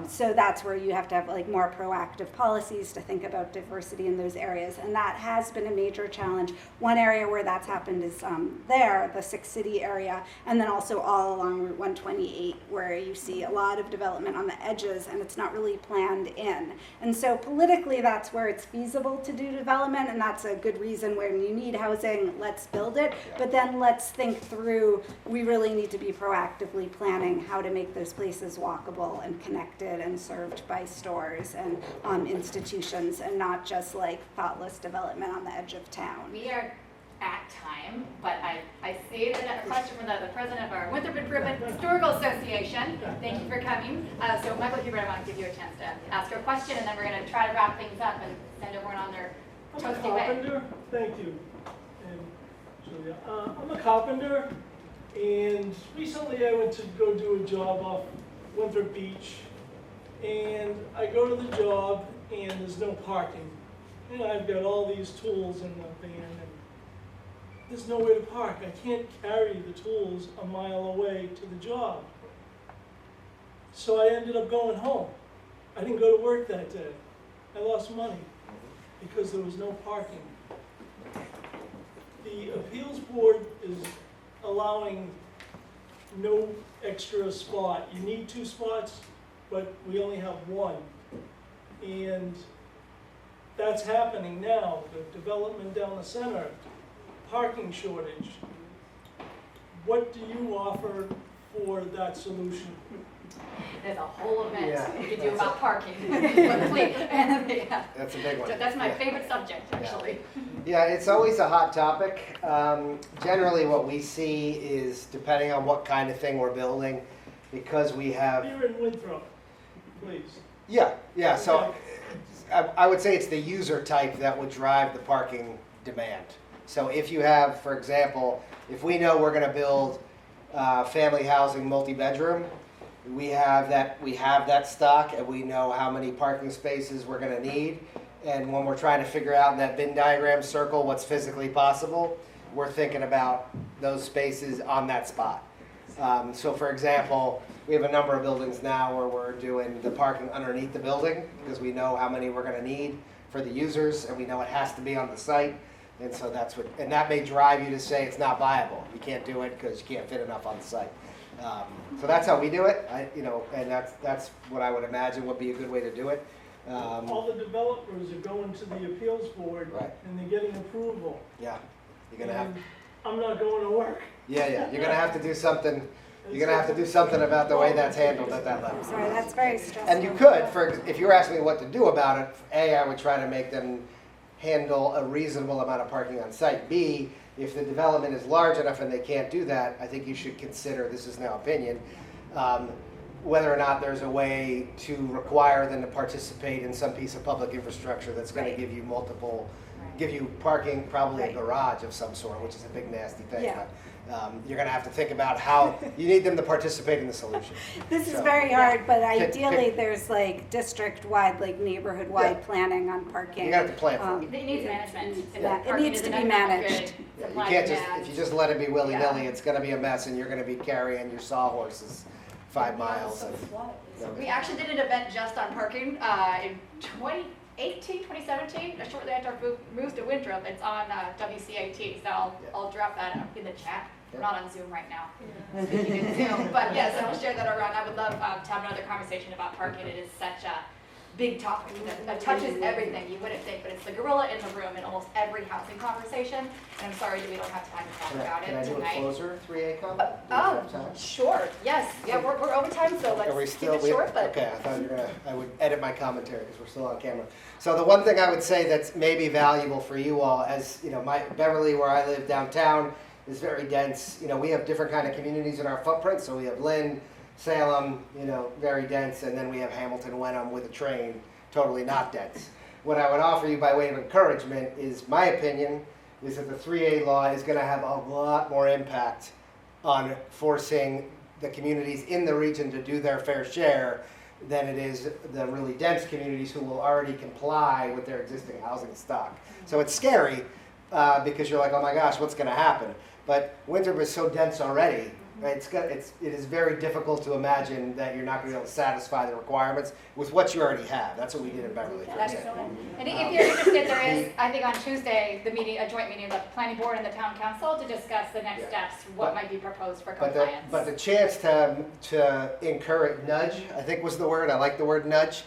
So that's where you have to have like more proactive policies to think about diversity in those areas, and that has been a major challenge. One area where that's happened is the Six City area, and then also all along Route 128, where you see a lot of development on the edges and it's not really planned in. And so politically, that's where it's feasible to do development, and that's a good reason where you need housing, let's build it. But then let's think through, we really need to be proactively planning how to make those places walkable and connected and served by stores and institutions, and not just like thoughtless development on the edge of town. We are at time, but I see that a question from the president of our Winthrop Improvement Historical Association. Thank you for coming. So Michael Hubert, I want to give you a chance to ask your question, and then we're going to try to wrap things up and send everyone on their toasty way. Carpenter. Thank you. And Julia. I'm a carpenter, and recently I went to go do a job off Winthrop Beach, and I go to the job and there's no parking. And I've got all these tools in the van, and there's nowhere to park. I can't carry the tools a mile away to the job. So I ended up going home. I didn't go to work that day. I lost money because there was no parking. The appeals board is allowing no extra spot. You need 2 spots, but we only have 1. And that's happening now. The development down the center, parking shortage. What do you offer for that solution? There's a whole event Yeah. we could do about parking. Please. That's a big one. So that's my Yeah. favorite subject, actually. Yeah, it's always a hot topic. Generally what we see is, depending on what kind of thing we're building, because we have... Here in Winthrop, please. Yeah, so Okay. I would say it's the user type that would drive the parking demand. So if you have, for example, if we know we're gonna build family housing multi-bedroom, we have that stock, and we know how many parking spaces we're gonna need. And when we're trying to figure out in that Venn diagram circle what's physically possible, we're thinking about those spaces on that spot. So for example, we have a number of buildings now where we're doing the parking underneath the building, because we know how many we're gonna need for the users, and we know it has to be on the site. And so and that may drive you to say it's not viable. You can't do it because you can't fit enough on the site. So that's how we do it, and that's what I would imagine would be a good way to do it. All the developers are going to the appeals board, Right. and they're getting approval. Yeah, you're gonna have. And I'm not going to work. Yeah, you're gonna have to do something. You're gonna have to do something about the way that's handled at that level. Sorry, that's very stressful. And you could, if you were asking me what to do about it, I would try to make them handle a reasonable amount of parking on site. B, if the development is large enough and they can't do that, I think you should consider, this is now opinion, whether or not there's a way to require them to participate in some piece of public infrastructure that's gonna give you give you parking, probably a garage of some sort, which is a big nasty thing. Yeah. But, you're gonna have to think about how, you need them to participate in the solution. This is So- very hard, but Pick- ideally there's like district-wide, like neighborhood-wide Yeah. planning on parking. You have to plan for It needs management. If Yeah, it parking needs is to an be economic managed. good, Yeah, you supply can't and just, demand. if you just let it be willy-nilly, Yeah. it's gonna be a mess, and you're gonna be carrying your sawhorses 5 miles. We actually did an event just on parking in 2017, shortly after our moves to Winthrop. It's on WCAT, so I'll drop that up in the chat. We're not on Zoom right now, speaking in Zoom, but yes, I will share that around. I would love to have another conversation about parking. It is such a big topic that touches everything. You wouldn't think, but it's the gorilla in the room in almost every housing conversation. And I'm sorry that we don't have time to talk about Can it I do a tonight. closer 3A comment? Do we Oh, have time? sure. Yes. Yeah, we're over time, so Are we let's keep still, it short. But okay, I thought you were gonna, I would edit my commentary because we're still on camera. So the one thing I would say that's maybe valuable for you all, as you know, Beverly, where I live downtown, is very dense. You know, we have different kind of communities in our footprint. So we have Lynn, Salem, you know, very dense, and then we have Hamilton, Wenham with a train, totally not dense. What I would offer you by way of encouragement is, my opinion, is that the 3A law is going to have a lot more impact on forcing the communities in the region to do their fair share than it is the really dense communities who will already comply with their existing housing stock. So it's scary because you're like, oh my gosh, what's going to happen? But Winthrop is so dense already. Right? It is very difficult to imagine that you're not going to be able to satisfy the requirements with what you already have. That's what we did in Beverly, for that's example. and if you're interested, there is, I think on Tuesday, a joint meeting of the planning board and the town council to discuss the next steps, what might be proposed for compliance. But the chance to encourage, nudge, I think was the word, I like the word nudge,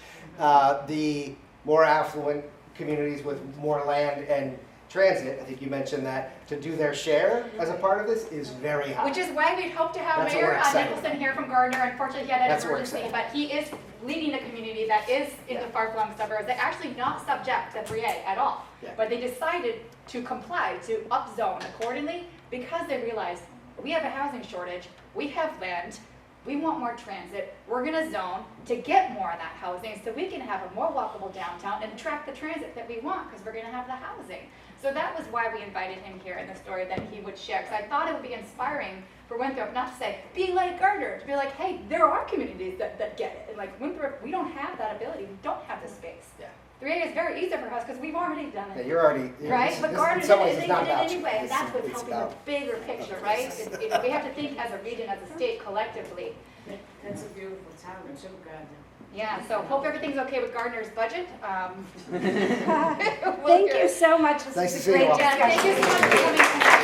the more affluent communities with more land and transit, I think you mentioned that, to do their share as a part of this is very high. Which is why we'd hope to have That's what Mayor we're excited Nicholson here from Gardner. Unfortunately, he had an That's what we're emergency, excited but he is leading a community that is in the far-flung suburbs. They're actually not subject to 3A at all. Yeah. But they decided to comply, to upzone accordingly, because they realized we have a housing shortage, we have land, we want more transit, we're gonna zone to get more of that housing so we can have a more walkable downtown and attract the transit that we want because we're gonna have the housing. So that was why we invited him here in the story that he would share, because I thought it would be inspiring for Winthrop, not to say, be like Gardner, to be like, hey, there are communities that get it. And like Winthrop, we don't have that ability, we don't have the space. Yeah. 3A is very easy for us because we've already done Yeah, it. you're already, Right, but Gardner in some did ways it, it's they not did it about you. anyway, and that's what's It's helping the about- bigger picture, right? We have to think as a region, as a state, collectively. That's a beautiful town, too, Gardner. Yeah, so hope everything's okay with Gardner's budget. Thank you so much. This Nice was to a see you great all. Yeah, thank you so much for coming tonight.